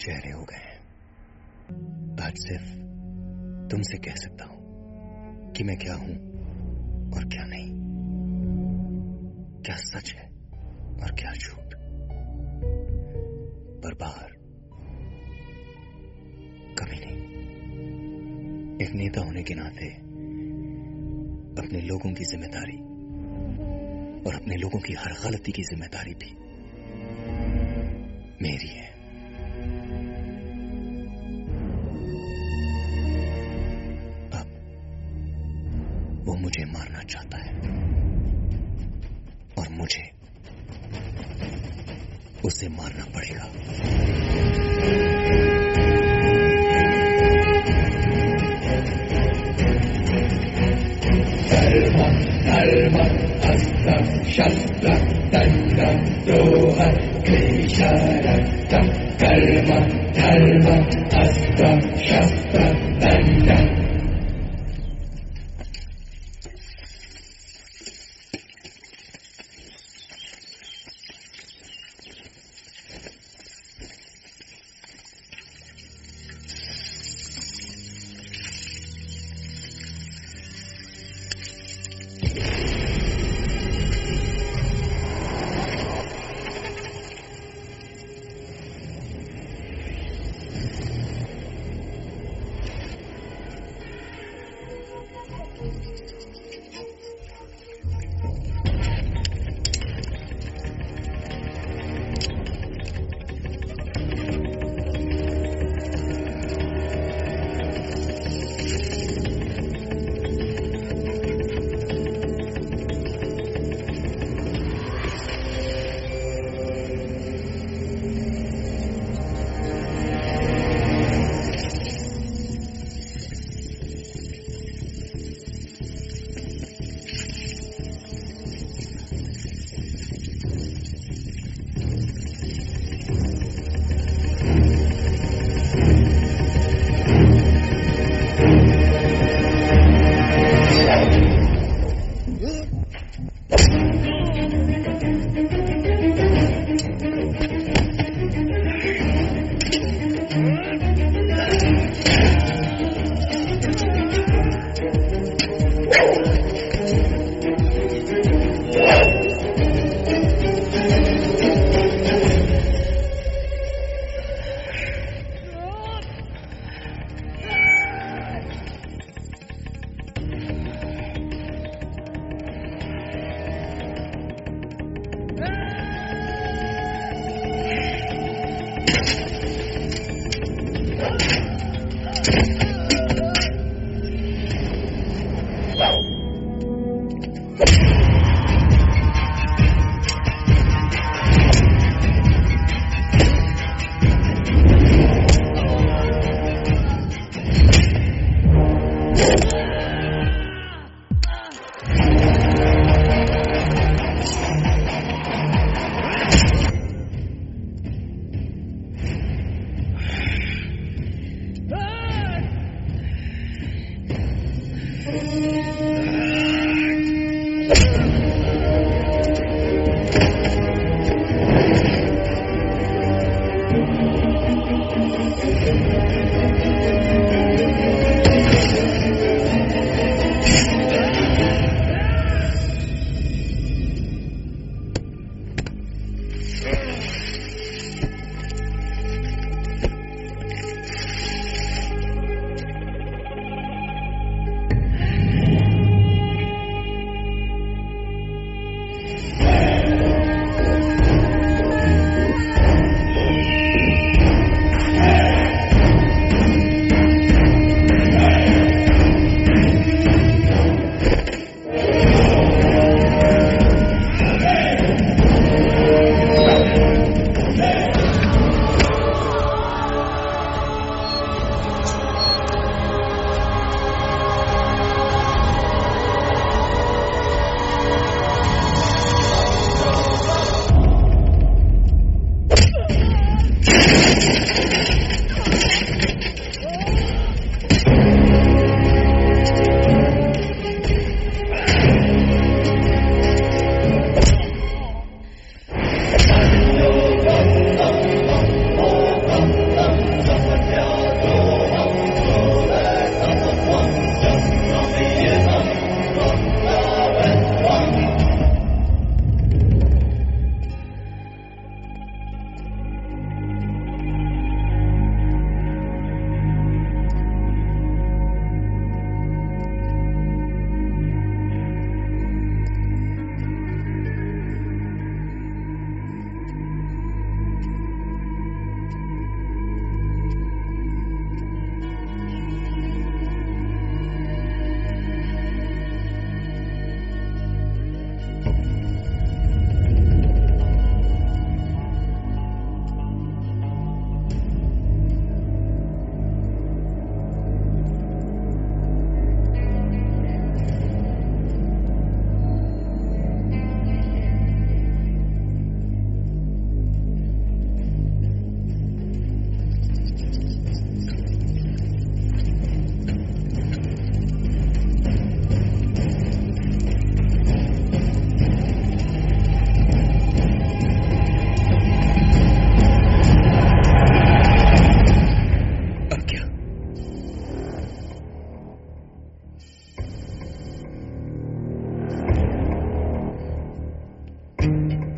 K: चेहरे हो गए। आज सिर्फ तुमसे कह सकता हूं कि मैं क्या हूं और क्या नहीं, क्या सच है और क्या झूठ। पर बाहर कभी नहीं। एक नेता होने के नाते अपने लोगों की जिम्मेदारी और अपने लोगों की हर गलती की जिम्मेदारी भी मेरी है। वो मुझे मारना चाहता है और मुझे उसे मारना पड़ेगा।
C: कर्म धर्म अस्त्र शस्त्र दंड द्रोह क्लेश रक्त कर्म धर्म अस्त्र शस्त्र दंड।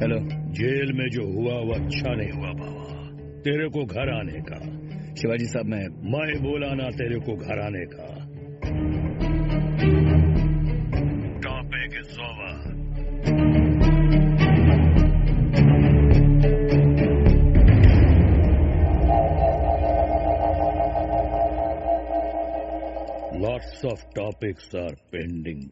G: हेलो।
L: जेल में जो हुआ वो अच्छा नहीं हुआ बाबा। तेरे को घर आने का।
G: शिवाजी साहब मैं
L: बोला ना तेरे को घर आने का। Topic is over. Lots of topics are pending.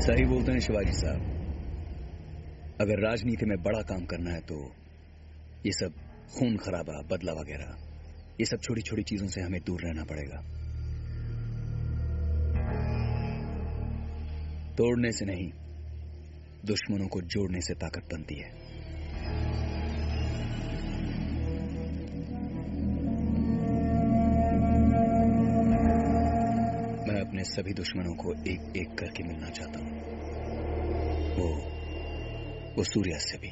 G: सही बोलते हैं शिवाजी साहब। अगर राजनीति में बड़ा काम करना है तो ये सब खून खराबा, बदला वगैरह, ये सब छोटी छोटी चीजों से हमें दूर रहना पड़ेगा। तोड़ने से नहीं, दुश्मनों को जोड़ने से ताकत बनती है। मैं अपने सभी दुश्मनों को एक एक करके मिलना चाहता हूं। वो सूर्या से भी।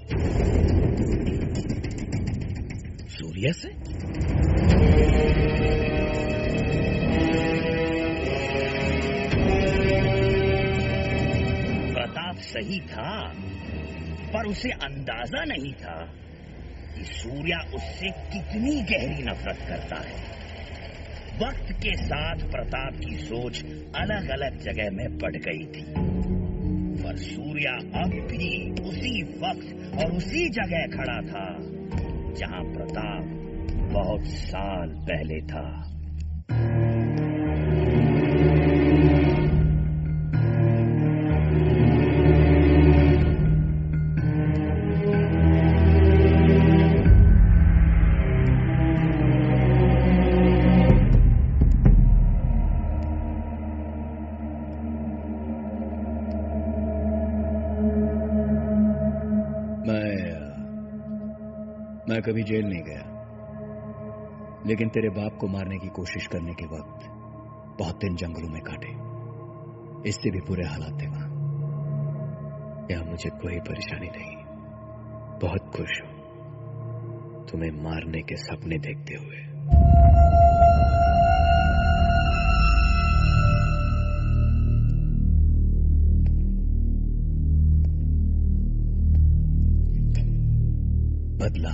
A: सूर्या से? प्रताप सही था, पर उसे अंदाजा नहीं था कि सूर्या उससे कितनी गहरी नफरत करता है। वक्त के साथ प्रताप की सोच अलग अलग जगह में बढ़ गई थी, पर सूर्या अब भी उसी वक्त और उसी जगह खड़ा था जहां प्रताप बहुत साल पहले था।
G: मैं कभी जेल नहीं गया, लेकिन तेरे बाप को मारने की कोशिश करने के वक्त बहुत दिन जंगलों में काटे। इससे भी बुरे हालात थे वहां।
E: यहाँ मुझे कोई परेशानी नहीं, बहुत खुश हूं तुम्हें मारने के सपने देखते हुए।
G: बदला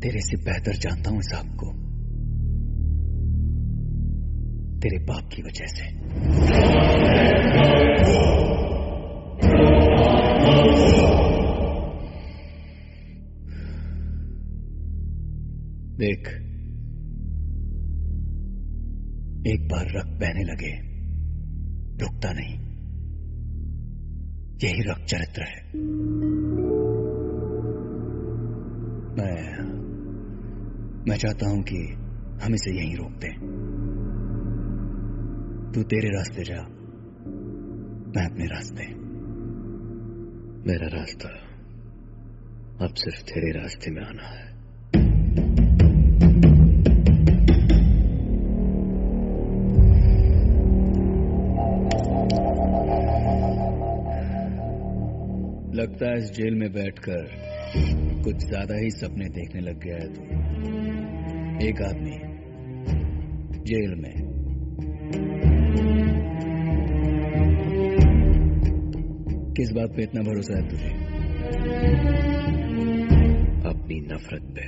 G: तेरे से बेहतर जानता हूं साहब को, तेरे बाप की वजह से। देख, एक बार रक्त बहने लगे रुकता नहीं। यही रक्त चरित्र है। मैं चाहता हूं कि हम इसे यहीं रोक दें। तू तेरे रास्ते जा, मैं अपने रास्ते।
E: मेरा रास्ता अब सिर्फ तेरे रास्ते में आना है।
G: लगता है इस जेल में बैठकर कुछ ज्यादा ही सपने देखने लग गया है तू। एक आदमी जेल में, किस बात पे इतना भरोसा है तुझे?
E: अपनी नफरत पे।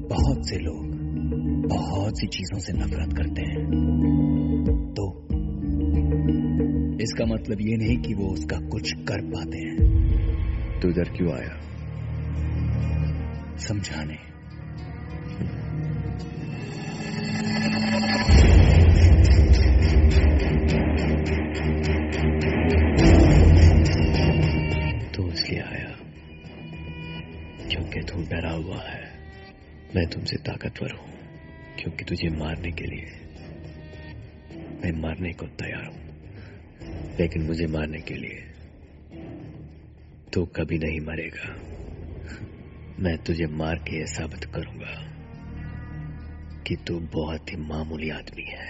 G: बहुत से लोग बहुत सी चीजों से नफरत करते हैं, तो इसका मतलब ये नहीं कि वो उसका कुछ कर पाते हैं।
E: तू इधर क्यों आया?
G: समझाने।
E: तू इसलिए आया क्योंकि तू डरा हुआ है। मैं तुमसे ताकतवर हूं क्योंकि तुझे मारने के लिए मैं मरने को तैयार हूं, लेकिन मुझे मारने के लिए तू कभी नहीं मरेगा। मैं तुझे मार के यह साबित करूंगा कि तू बहुत ही मामूली आदमी है।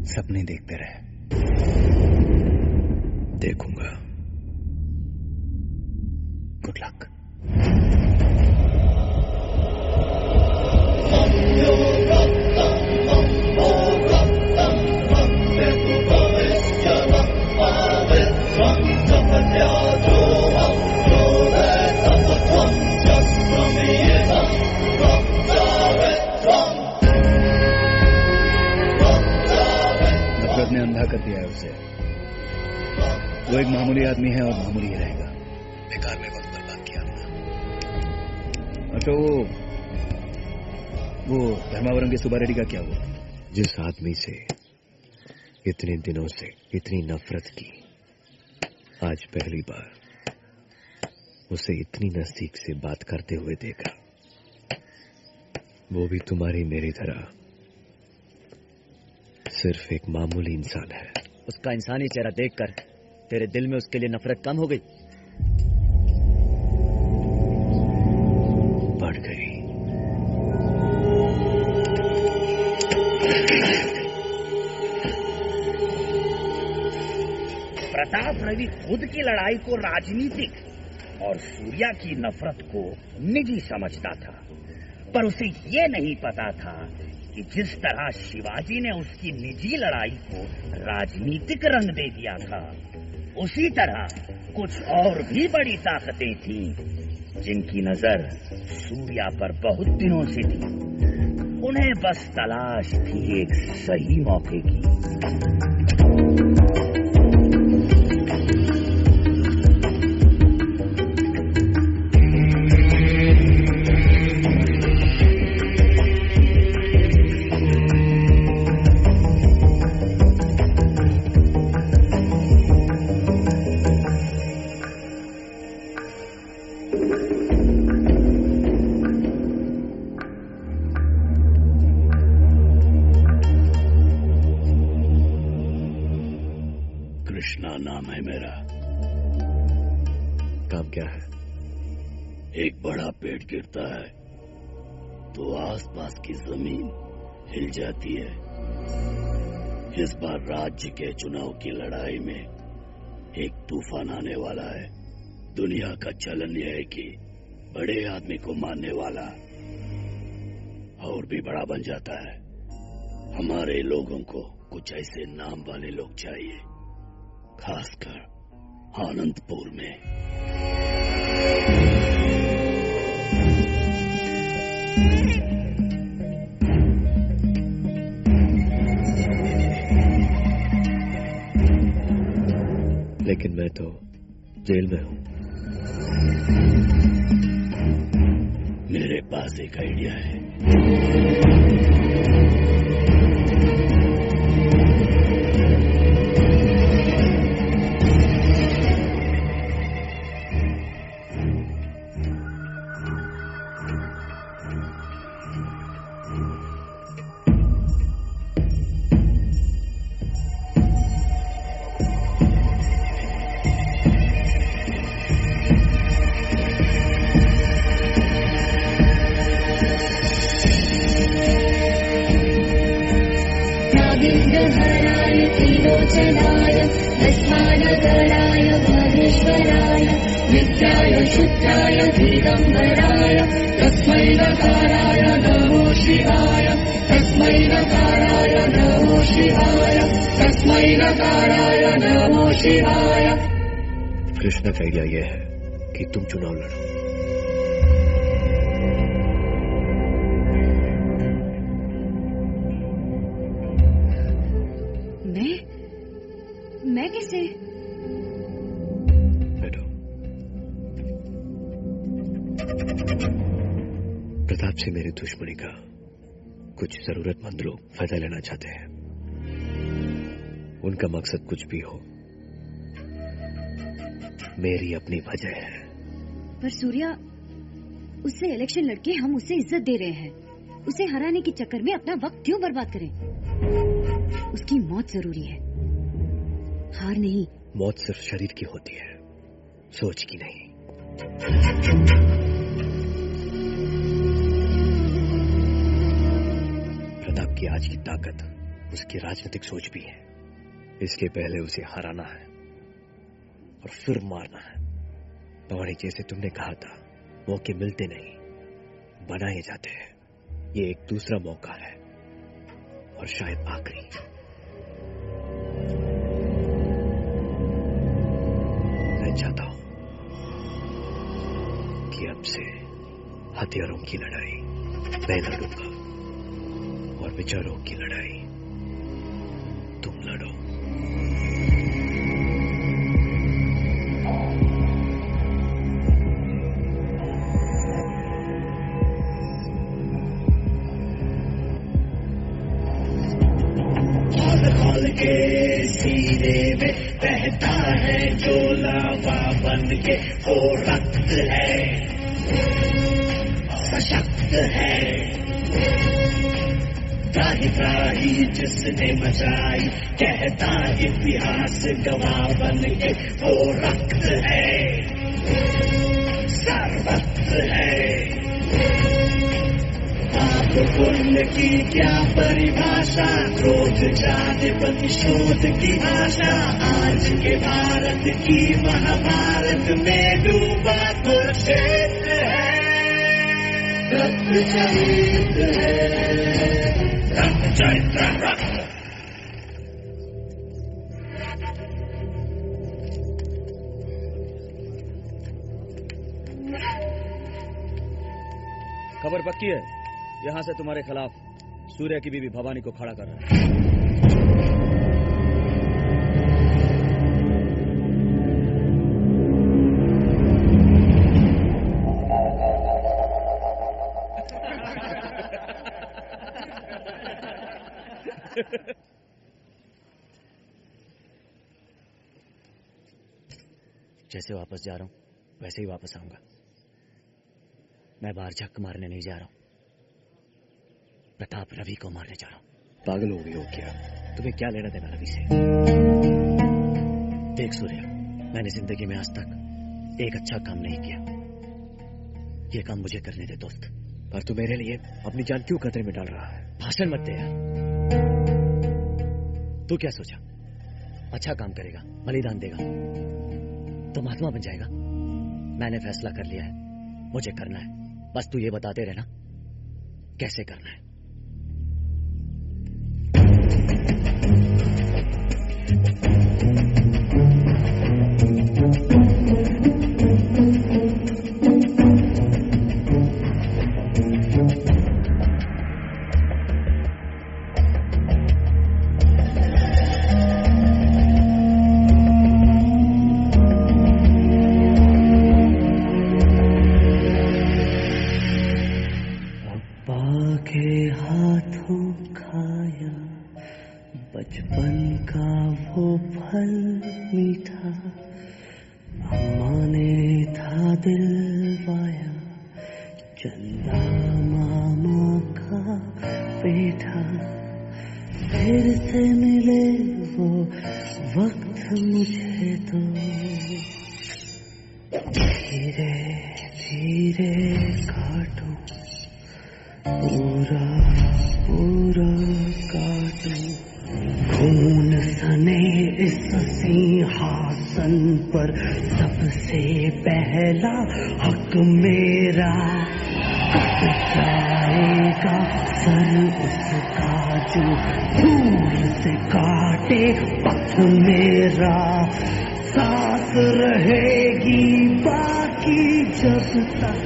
K: सपने देखते रहे।
E: देखूंगा।
K: Good luck. नफरत ने अंधा कर दिया है उसे। वो एक मामूली आदमी है और मामूली ही रहेगा। बेकार में वक्त बर्बाद किया आपने। अच्छा वो धर्मावरम के सुबा रेड्डी का क्या हुआ?
E: जिस आदमी से इतने दिनों से इतनी नफरत की, आज पहली बार उसे इतनी नजदीक से बात करते हुए देखा। वो भी तुम्हारी मेरी तरह सिर्फ एक मामूली इंसान है।
S: उसका इंसानी चेहरा देखकर तेरे दिल में उसके लिए नफरत कम हो गई?
E: बढ़ गई।
A: प्रताप रवि खुद की लड़ाई को राजनीतिक और सूर्या की नफरत को निजी समझता था, पर उसे ये नहीं पता था कि जिस तरह शिवाजी ने उसकी निजी लड़ाई को राजनीतिक रंग दे दिया था, उसी तरह कुछ और भी बड़ी ताकतें थीं जिनकी नजर सूर्या पर बहुत दिनों से थी। उन्हें बस तलाश थी एक सही मौके की।
L: कृष्णा नाम है मेरा।
E: काम क्या है?
L: एक बड़ा पेड़ गिरता है तो आसपास की जमीन हिल जाती है। इस बार राज्य के चुनाव की लड़ाई में एक तूफान आने वाला है। दुनिया का चलन यह है कि बड़े आदमी को मारने वाला और भी बड़ा बन जाता है। हमारे लोगों को कुछ ऐसे नाम वाले लोग चाहिए, खासकर आनंदपुर में।
E: लेकिन मैं तो जेल में हूं।
L: मेरे पास एक आइडिया है।
C: नागेन्द्रहराय त्रिलोचनाय भस्मानगराय महेश्वराय नित्याय शुद्धाय दिगम्बराय तस्मै नकाराय नमो शिवाय तस्मै नकाराय नमो शिवाय तस्मै नकाराय नमो शिवाय।
E: कृष्णा का आइडिया यह है कि तुम चुनाव लड़ो।
J: मैं कैसे?
E: बैठो। प्रताप से मेरी दुश्मनी का कुछ जरूरतमंद लोग फायदा लेना चाहते हैं। उनका मकसद कुछ भी हो, मेरी अपनी वजह है।
J: पर सूर्या, उससे इलेक्शन लड़के हम उसे इज्जत दे रहे हैं। उसे हराने के चक्कर में अपना वक्त क्यों बर्बाद करें? उसकी मौत जरूरी है, हार नहीं।
E: मौत सिर्फ शरीर की होती है, सोच की नहीं। प्रताप की आज की ताकत उसकी राजनीतिक सोच भी है। इसलिए पहले उसे हराना है और फिर मारना है। पवाड़ी, जैसे तुमने कहा था, मौके मिलते नहीं, बनाए जाते हैं। ये एक दूसरा मौका है और शायद आखिरी। मैं चाहता हूं कि अब से हथियारों की लड़ाई मैं लड़ूंगा और विचारों की लड़ाई तुम लड़ो।
C: के सीने में बहता है जो लावा बन के, वो रक्त है, सशक्त है। त्राही त्राही जिसने मचाई, कहता इतिहास गवाह बन के, वो रक्त है, सर्वत्र है। पाप पुण्य की क्या परिभाषा, क्रोध जाने प्रतिशोध की आशा। आज के भारत की महाभारत में डूबा कुरुक्षेत्र है, रक्त चरित्र है, रक्त चरित्र रक्त।
S: खबर पक्की है, यहां से तुम्हारे खिलाफ सूर्या की बीवी भवानी को खड़ा कर रहा है। जैसे वापस जा रहा हूं वैसे ही वापस आऊंगा। मैं बाहर झक मारने नहीं जा रहा हूं, प्रताप रवि को मारने जा रहा हूं।
E: पागल हो गई हो क्या?
S: तुम्हें क्या लेना देना रवि से? देख सूर्या, मैंने जिंदगी में आज तक एक अच्छा काम नहीं किया। ये काम मुझे करने दे दोस्त।
E: पर तू मेरे लिए अपनी जान क्यों खतरे में डाल रहा है?
S: भाषण मत दे यार। तू क्या सोचा, अच्छा काम करेगा, बलिदान देगा तो महात्मा बन जाएगा? मैंने फैसला कर लिया है, मुझे करना है। बस तू ये बताते रहना कैसे करना है।
C: बचपन का वो फल मीठा, अम्मा ने था दिलवाया, चंदा मामा का बेटा। फिर से मिले वो वक्त मुझे तो, धीरे धीरे काटूं, पूरा पूरा काटूं। खून सने इस सिंहासन पर सबसे पहला हक मेरा। कट जाएगा सर उसका जो दूर से काटे पथ मेरा। सांस रहेगी बाकी जब तक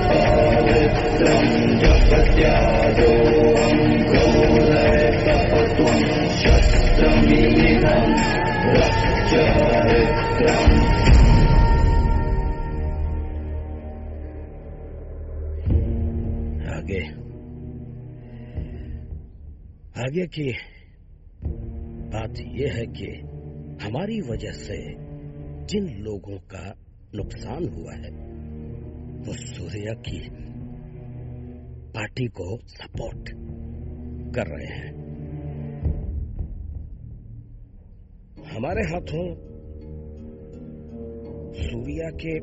B: पवित्रं जगत्यादोऽहं घोरतपत्वं शस्त्रमिदं रक्षरित्रम्।
R: आगे की बात यह है कि हमारी वजह से जिन लोगों का नुकसान हुआ है वो सूर्या की पार्टी को सपोर्ट कर रहे हैं। हमारे हाथों सूर्या के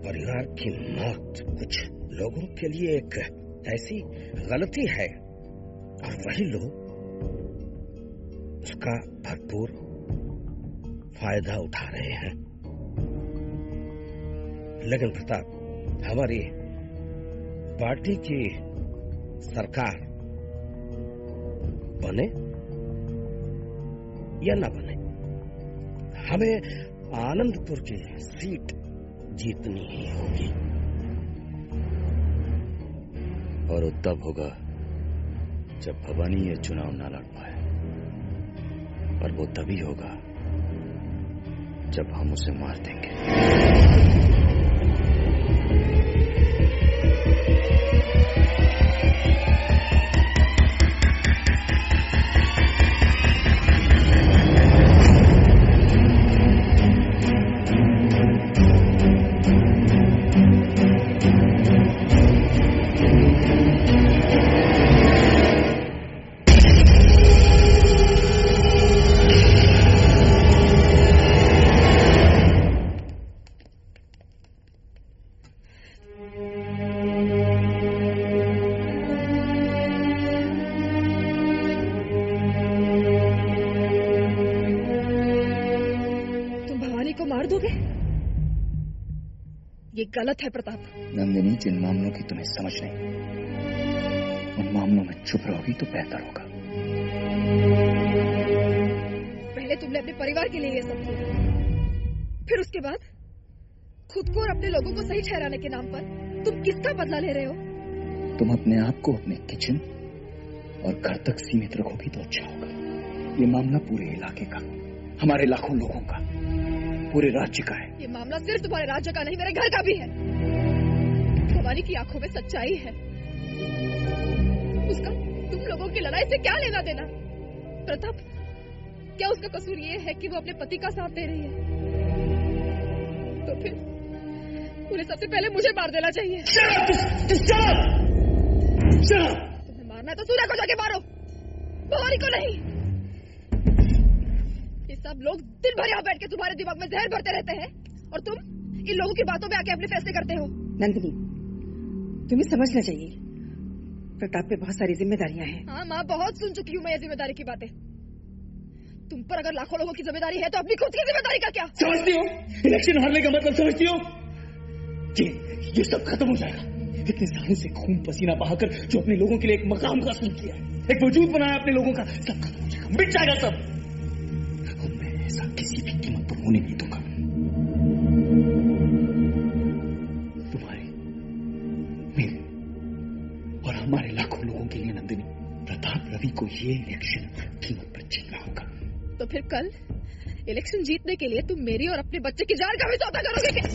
R: परिवार की मौत कुछ लोगों के लिए एक ऐसी गलती है और वही लोग उसका भरपूर फायदा उठा रहे हैं। लेकिन प्रताप, हमारी पार्टी की सरकार बने या न बने, हमें आनंदपुर की सीट जीतनी ही होगी।
I: और वो तब होगा जब भवानी ये चुनाव ना लड़ पाए, और वो तभी होगा जब हम उसे मार देंगे।
N: ये गलत है प्रताप।
K: नंदिनी, जिन मामलों की तुम्हें समझ नहीं, उन मामलों में चुप रहोगी तो बेहतर होगा।
N: पहले तुमने अपने परिवार के लिए ये सब किया, फिर उसके बाद खुद को और अपने लोगों को सही ठहराने के नाम पर तुम किसका बदला ले रहे हो?
K: तुम अपने आप को अपने किचन और घर तक सीमित रखोगी तो अच्छा होगा। ये मामला पूरे इलाके का, हमारे लाखों लोगों का, पूरे राज्य का है।
N: ये मामला सिर्फ तुम्हारे राज्य का नहीं, मेरे घर का भी है। भवानी की आंखों में सच्चाई है, उसका तुम लोगों की लड़ाई से क्या लेना देना? प्रताप, क्या उसका कसूर ये है कि वो अपने पति का साथ दे रही है? तो फिर उन्हें सबसे पहले मुझे मार देना चाहिए। तुम्हें मारना है तो सूर्य को जाके मारो, भवानी को नहीं। सब लोग दिन भर यहाँ बैठ के तुम्हारे दिमाग में जहर भरते रहते हैं और तुम इन लोगों की बातों में आके अपने फैसले करते हो।
T: नंदिनी, तुम्हें समझना चाहिए प्रताप पे बहुत सारी जिम्मेदारियां हैं।
N: हाँ माँ, बहुत सुन चुकी हूँ मैं ये जिम्मेदारी की बातें। तुम पर अगर लाखों लोगों की जिम्मेदारी है तो अपनी खुद की जिम्मेदारी का क्या?
K: समझती हो इलेक्शन हारने का मतलब? समझती हो ये सब खत्म हो जाएगा। इतने सालों से खून पसीना बहाकर जो अपने लोगों के लिए एक मकाम हासिल किया है, एक वजूद बनाया अपने लोगों का, सब खत्म हो जाएगा, मिट जाएगा सब। ऐसा किसी भी कीमत पर होने नहीं दूंगा। तुम्हारे, मेरे और हमारे लाखों लोगों के लिए नंदिनी, प्रताप रवि को ये इलेक्शन कीमत पर जीतना होगा।
N: तो फिर कल इलेक्शन जीतने के लिए तुम मेरी और अपने बच्चे की जान का भी सौदा करोगे क्या?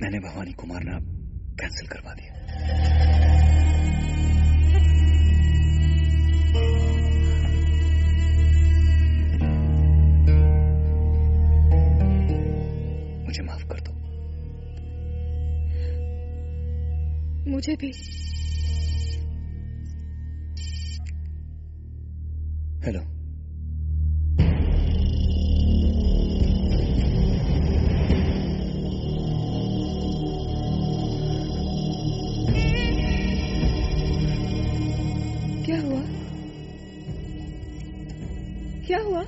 K: मैंने भवानी को मारना कैंसिल करवा दिया। मुझे माफ कर दो।
Q: मुझे भी।
K: हेलो।
Q: क्या हुआ? क्या हुआ?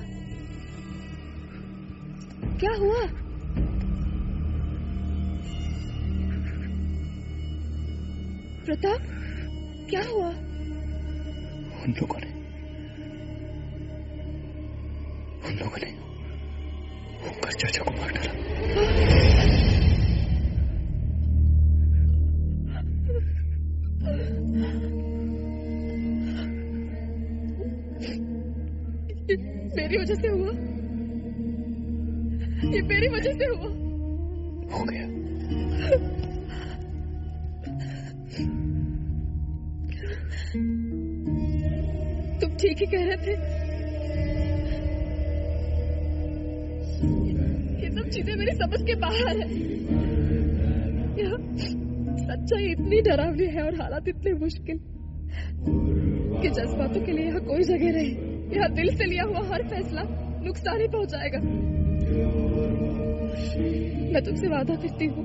Q: क्या हुआ? प्रताप, क्या हुआ?
K: उन लोगों ने ओंकार चाचा को मार डाला।
Q: मेरी वजह से हुआ? ये मेरी वजह से हुआ?
K: हो गया।
Q: तुम ठीक ही कह रहे थे। ये सब चीजें मेरी समझ के बाहर है। यहाँ सच्चाई इतनी डरावनी है और हालात इतने मुश्किल कि जज्बातों के लिए यहाँ कोई जगह नहीं। यहाँ दिल से लिया हुआ हर फैसला नुकसान ही पहुंचाएगा। मैं तुमसे वादा करती हूँ,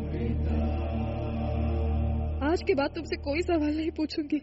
Q: आज के बाद तुमसे कोई सवाल नहीं पूछूंगी।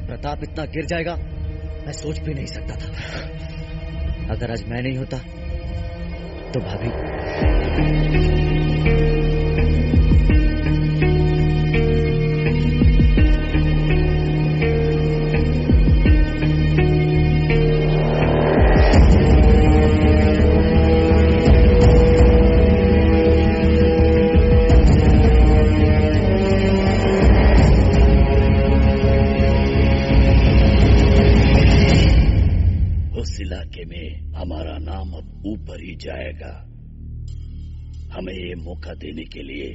S: प्रताप इतना गिर जाएगा मैं सोच भी नहीं सकता था। अगर आज मैं नहीं होता तो भाभी।
A: हमारा नाम अब ऊपर ही जाएगा। हमें ये मौका देने के लिए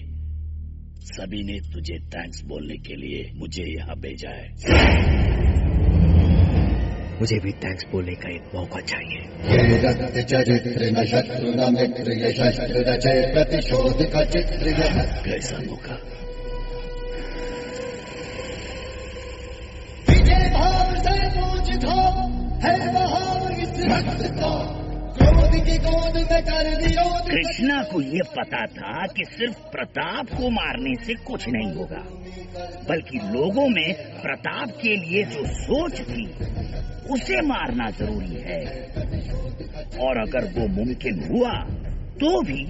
A: सभी ने तुझे थैंक्स बोलने के लिए मुझे यहाँ भेजा है।
S: मुझे भी थैंक्स बोलने का एक मौका चाहिए।
A: कैसा मौका?
B: भाव से पूछो है भाव इस वक्त को क्रोध की गोद में कर दियो।
A: कृष्णा को ये पता था कि सिर्फ प्रताप को मारने से कुछ नहीं होगा, बल्कि लोगों में प्रताप के लिए जो सोच थी उसे मारना जरूरी है। और अगर वो मुमकिन हुआ तो भी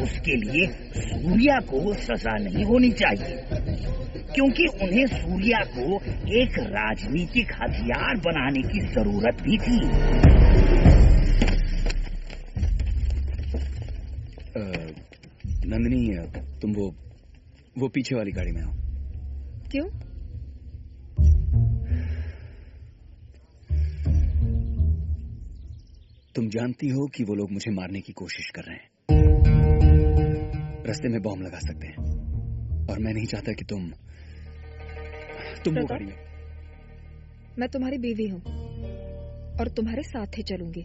A: उसके लिए सूर्या को सजा नहीं होनी चाहिए, क्योंकि उन्हें सूर्या को एक राजनीतिक हथियार बनाने की जरूरत भी थी।
K: नंदिनी, तुम वो पीछे वाली गाड़ी में आओ।
Q: क्यों?
K: तुम जानती हो कि वो लोग मुझे मारने की कोशिश कर रहे हैं, रास्ते में बॉम्ब लगा सकते हैं, और मैं नहीं चाहता कि तुम वो गाड़ी में।
Q: मैं तुम्हारी बीवी हूँ और तुम्हारे साथ ही चलूंगी।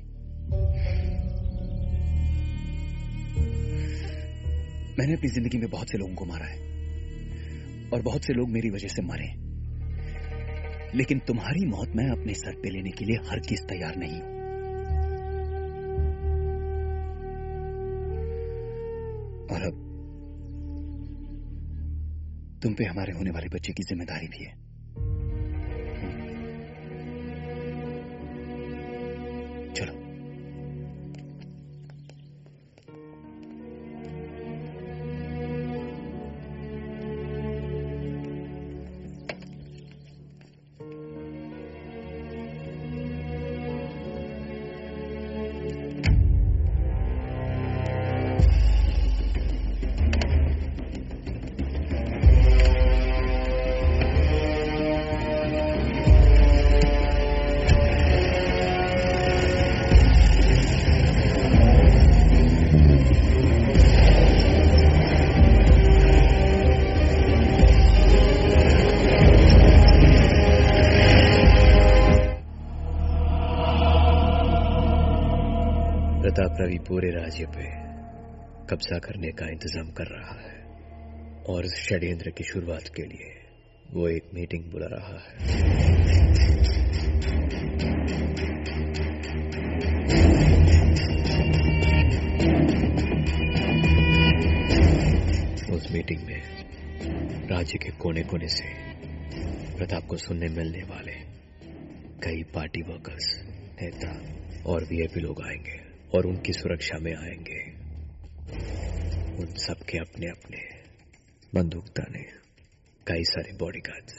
K: मैंने अपनी जिंदगी में बहुत से लोगों को मारा है और बहुत से लोग मेरी वजह से मरे, लेकिन तुम्हारी मौत मैं अपने सर पे लेने के लिए हरगिज़ तैयार नहीं हूं। और अब तुम पे हमारे होने वाले बच्चे की जिम्मेदारी भी है। चलो।
E: प्रताप रवि पूरे राज्य पे कब्जा करने का इंतजाम कर रहा है और इस षड्यंत्र की शुरुआत के लिए वो एक मीटिंग बुला रहा है। उस मीटिंग में राज्य के कोने कोने से प्रताप को सुनने मिलने वाले कई पार्टी वर्कर्स, नेता और वीआईपी लोग आएंगे और उनकी सुरक्षा में आएंगे। उन सबके अपने अपने बंदूकदाने, कई सारे बॉडीगार्ड्स।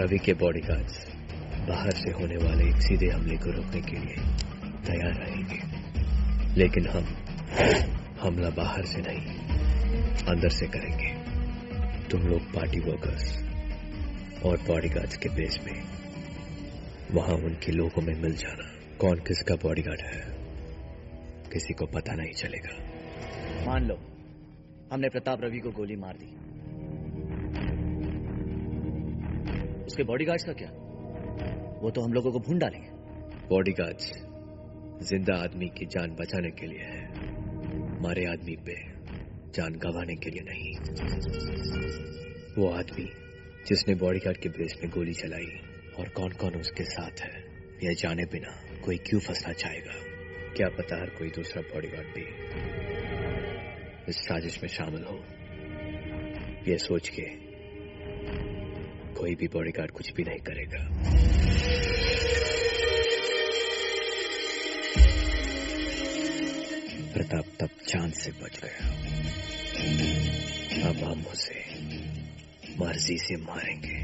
E: रवि के बॉडीगार्ड्स बाहर से होने वाले एक सीधे हमले को रोकने के लिए तैयार रहेंगे, लेकिन हम हमला बाहर से नहीं, अंदर से करेंगे। तुम लोग पार्टी वर्कर्स और बॉडीगार्ड्स के बेस में वहां उनके लोगों में मिल जाना। कौन किसका बॉडीगार्ड है किसी को पता नहीं चलेगा।
S: मान लो हमने प्रताप रवि को गोली मार दी, उसके बॉडीगार्ड्स का क्या? वो तो हम लोगों को भून डालेंगे।
E: बॉडीगार्ड्स जिंदा आदमी की जान बचाने के लिए है, मारे आदमी पे जान गंवाने के लिए नहीं। वो आदमी जिसने बॉडीगार्ड के बेस में गोली चलाई और कौन कौन उसके साथ है यह जाने बिना कोई क्यों फंसना चाहेगा? क्या पता हर कोई दूसरा बॉडीगार्ड भी इस साजिश में शामिल हो। यह सोच के कोई भी बॉडीगार्ड कुछ भी नहीं करेगा। प्रताप तब चांद से बच गया, अब हम उसे मर्जी से मारेंगे।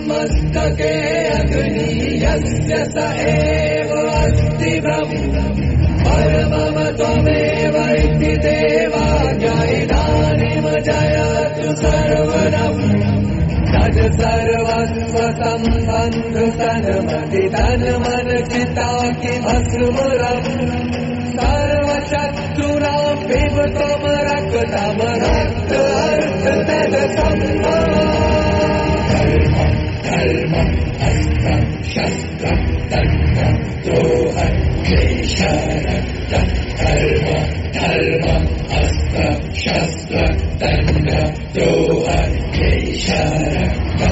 C: मस्तके अग्नि यस्य स एव अस्ति ब्रह्म परमम त्वमेव इति देवा इदानीं जयतु सर्वदम् तज सर्वस्व सम्बन्ध तन्मति तन्मन चिताकि भस्मरम् सर्वशत्रुणां पिबतम रक्तम रक्त अर्थ तद धर्म अस्त्र शस्त्र तन्म द्रोह क्लेश रक्त धर्म अस्त्र शस्त्र तन्म द्रोह क्लेश रक्त।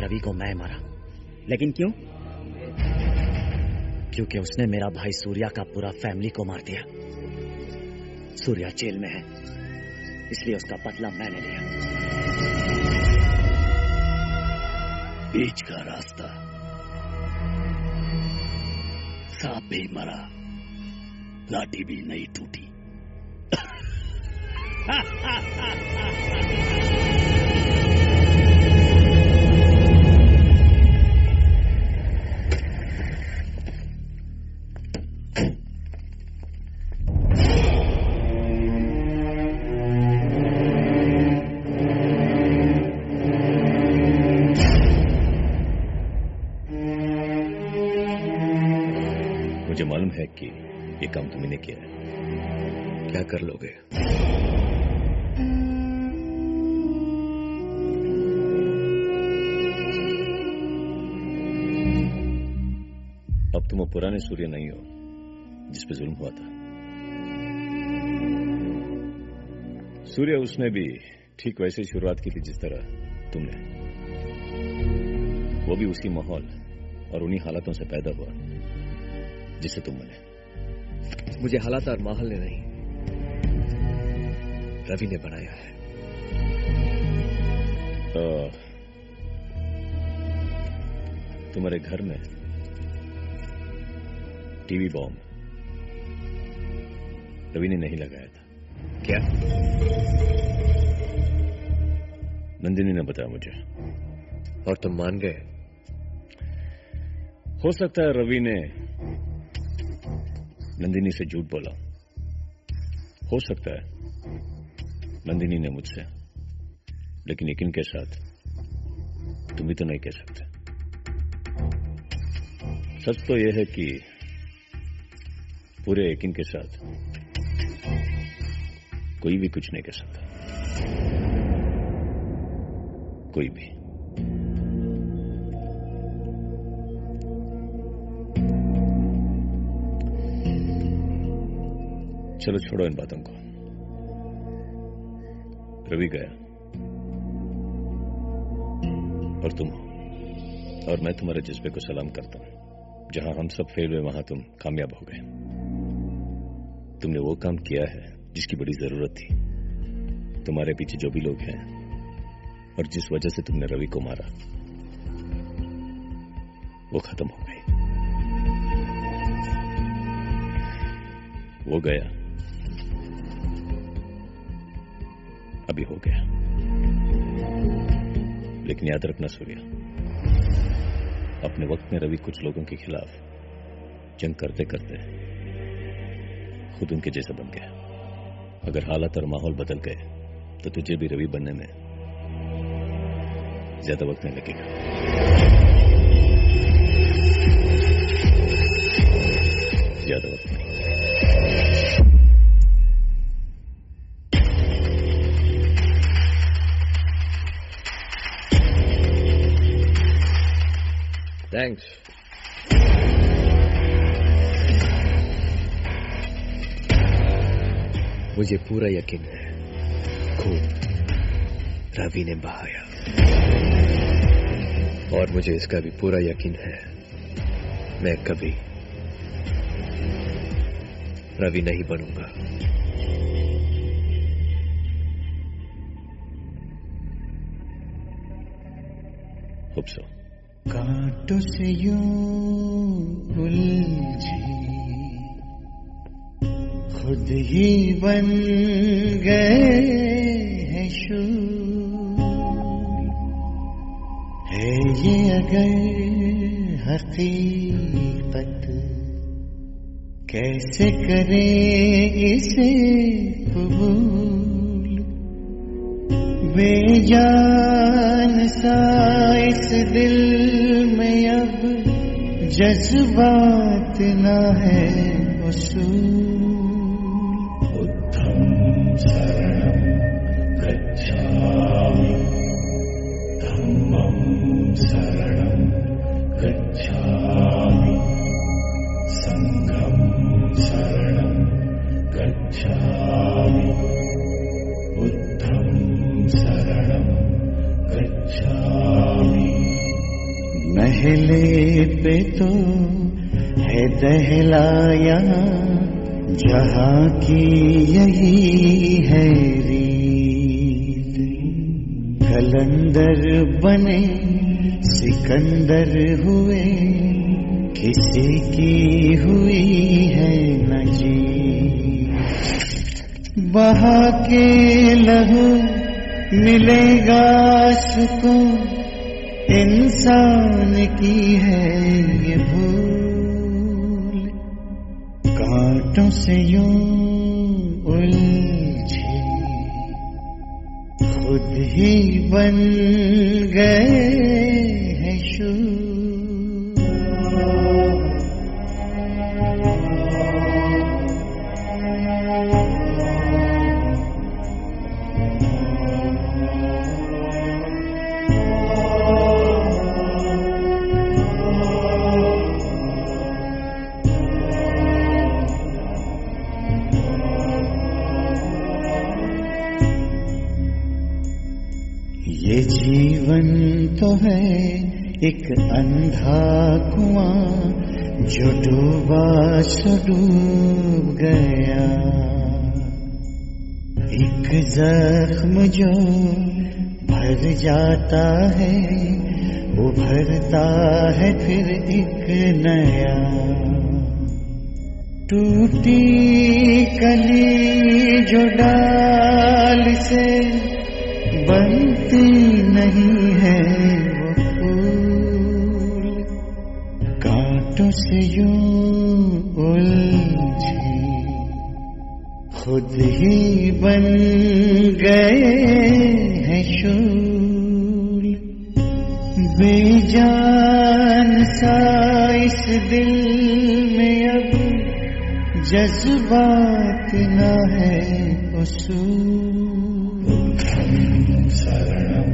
S: रवि को मैं मारा। लेकिन क्यों? क्योंकि उसने मेरा भाई सूर्या का पूरा फैमिली को मार दिया। सूर्या जेल में है, इसलिए उसका बदला मैंने लिया।
I: बीच का रास्ता, सांप भी मरा, लाठी भी नहीं टूटी। मुझे मालूम है कि ये काम तुमने किया है।
E: क्या कर लोगे?
I: अब तुम वो पुराने सूर्य नहीं हो जिस पे जुल्म हुआ था। सूर्य उसने भी ठीक वैसे शुरुआत की थी जिस तरह तुमने। वो भी उसी माहौल और उन्हीं हालातों से पैदा हुआ जिसे तुम बने।
E: मुझे हालात और माहौल ने नहीं, रवि ने बनाया है।
I: तुम्हारे घर में टीवी बॉम्ब रवि ने नहीं लगाया था
E: क्या?
I: नंदिनी ने बताया मुझे।
E: और तुम मान गए?
I: हो सकता है रवि ने नंदिनी से झूठ बोला, हो सकता है नंदिनी ने मुझसे, लेकिन यकीन के साथ तुम भी तो नहीं कह सकते। सच तो यह है कि पूरे यकीन के साथ कोई भी कुछ नहीं कह सकता, कोई भी। चलो छोड़ो इन बातों को। रवि गया और तुम हो, और मैं तुम्हारे जज्बे को सलाम करता हूं। जहां हम सब फेल हुए वहां तुम कामयाब हो गए। तुमने वो काम किया है जिसकी बड़ी जरूरत थी। तुम्हारे पीछे जो भी लोग हैं और जिस वजह से तुमने रवि को मारा, वो खत्म हो गए। वो गया, अभी हो गया। लेकिन याद रखना सूर्या, अपने वक्त में रवि कुछ लोगों के खिलाफ जंग करते करते खुद उनके जैसा बन गया। अगर हालात और माहौल बदल गए तो तुझे भी रवि बनने में ज्यादा वक्त नहीं लगेगा। ज्यादा वक्त नहीं।
E: थैंक्स। मुझे पूरा यकीन है खून रवि ने बहाया, और मुझे इसका भी पूरा यकीन है मैं कभी रवि नहीं बनूंगा।
I: Hope so.
B: कांटों से यूं उलझी खुद ही बन गए हैं शूल। है ये अगर हकीकत, कैसे करें इसे कबूल। बेजान सा इस दिल में अब जज्बात ना है उसूल।
C: बुद्धं शरणं गच्छामि, धम्मं शरणं गच्छामि, संघं शरणं गच्छामि, बुद्धं शरणं गच्छामि। महले पे तो है दहलाया, जहाँ की यही है रीत। कलंदर बने सिकंदर हुए, किसी की हुई है न जीत। बहा के लहू मिलेगा सुकून, इंसान की है ये भूल। कांटों से यूं उलझी, खुद ही बन गए हैं शूर। ये जीवन तो है एक अंधा कुआं, जो डूबा सो डूब गया। एक जख्म जो भर जाता है, उभरता है फिर एक नया। टूटी कली जो डाल से बनती नहीं है वो फूल। कांटों से यूं उलझी, खुद ही बन गए हैं शूल। बेजान सा इस दिल में अब जज्बात न है उसूल। शरणम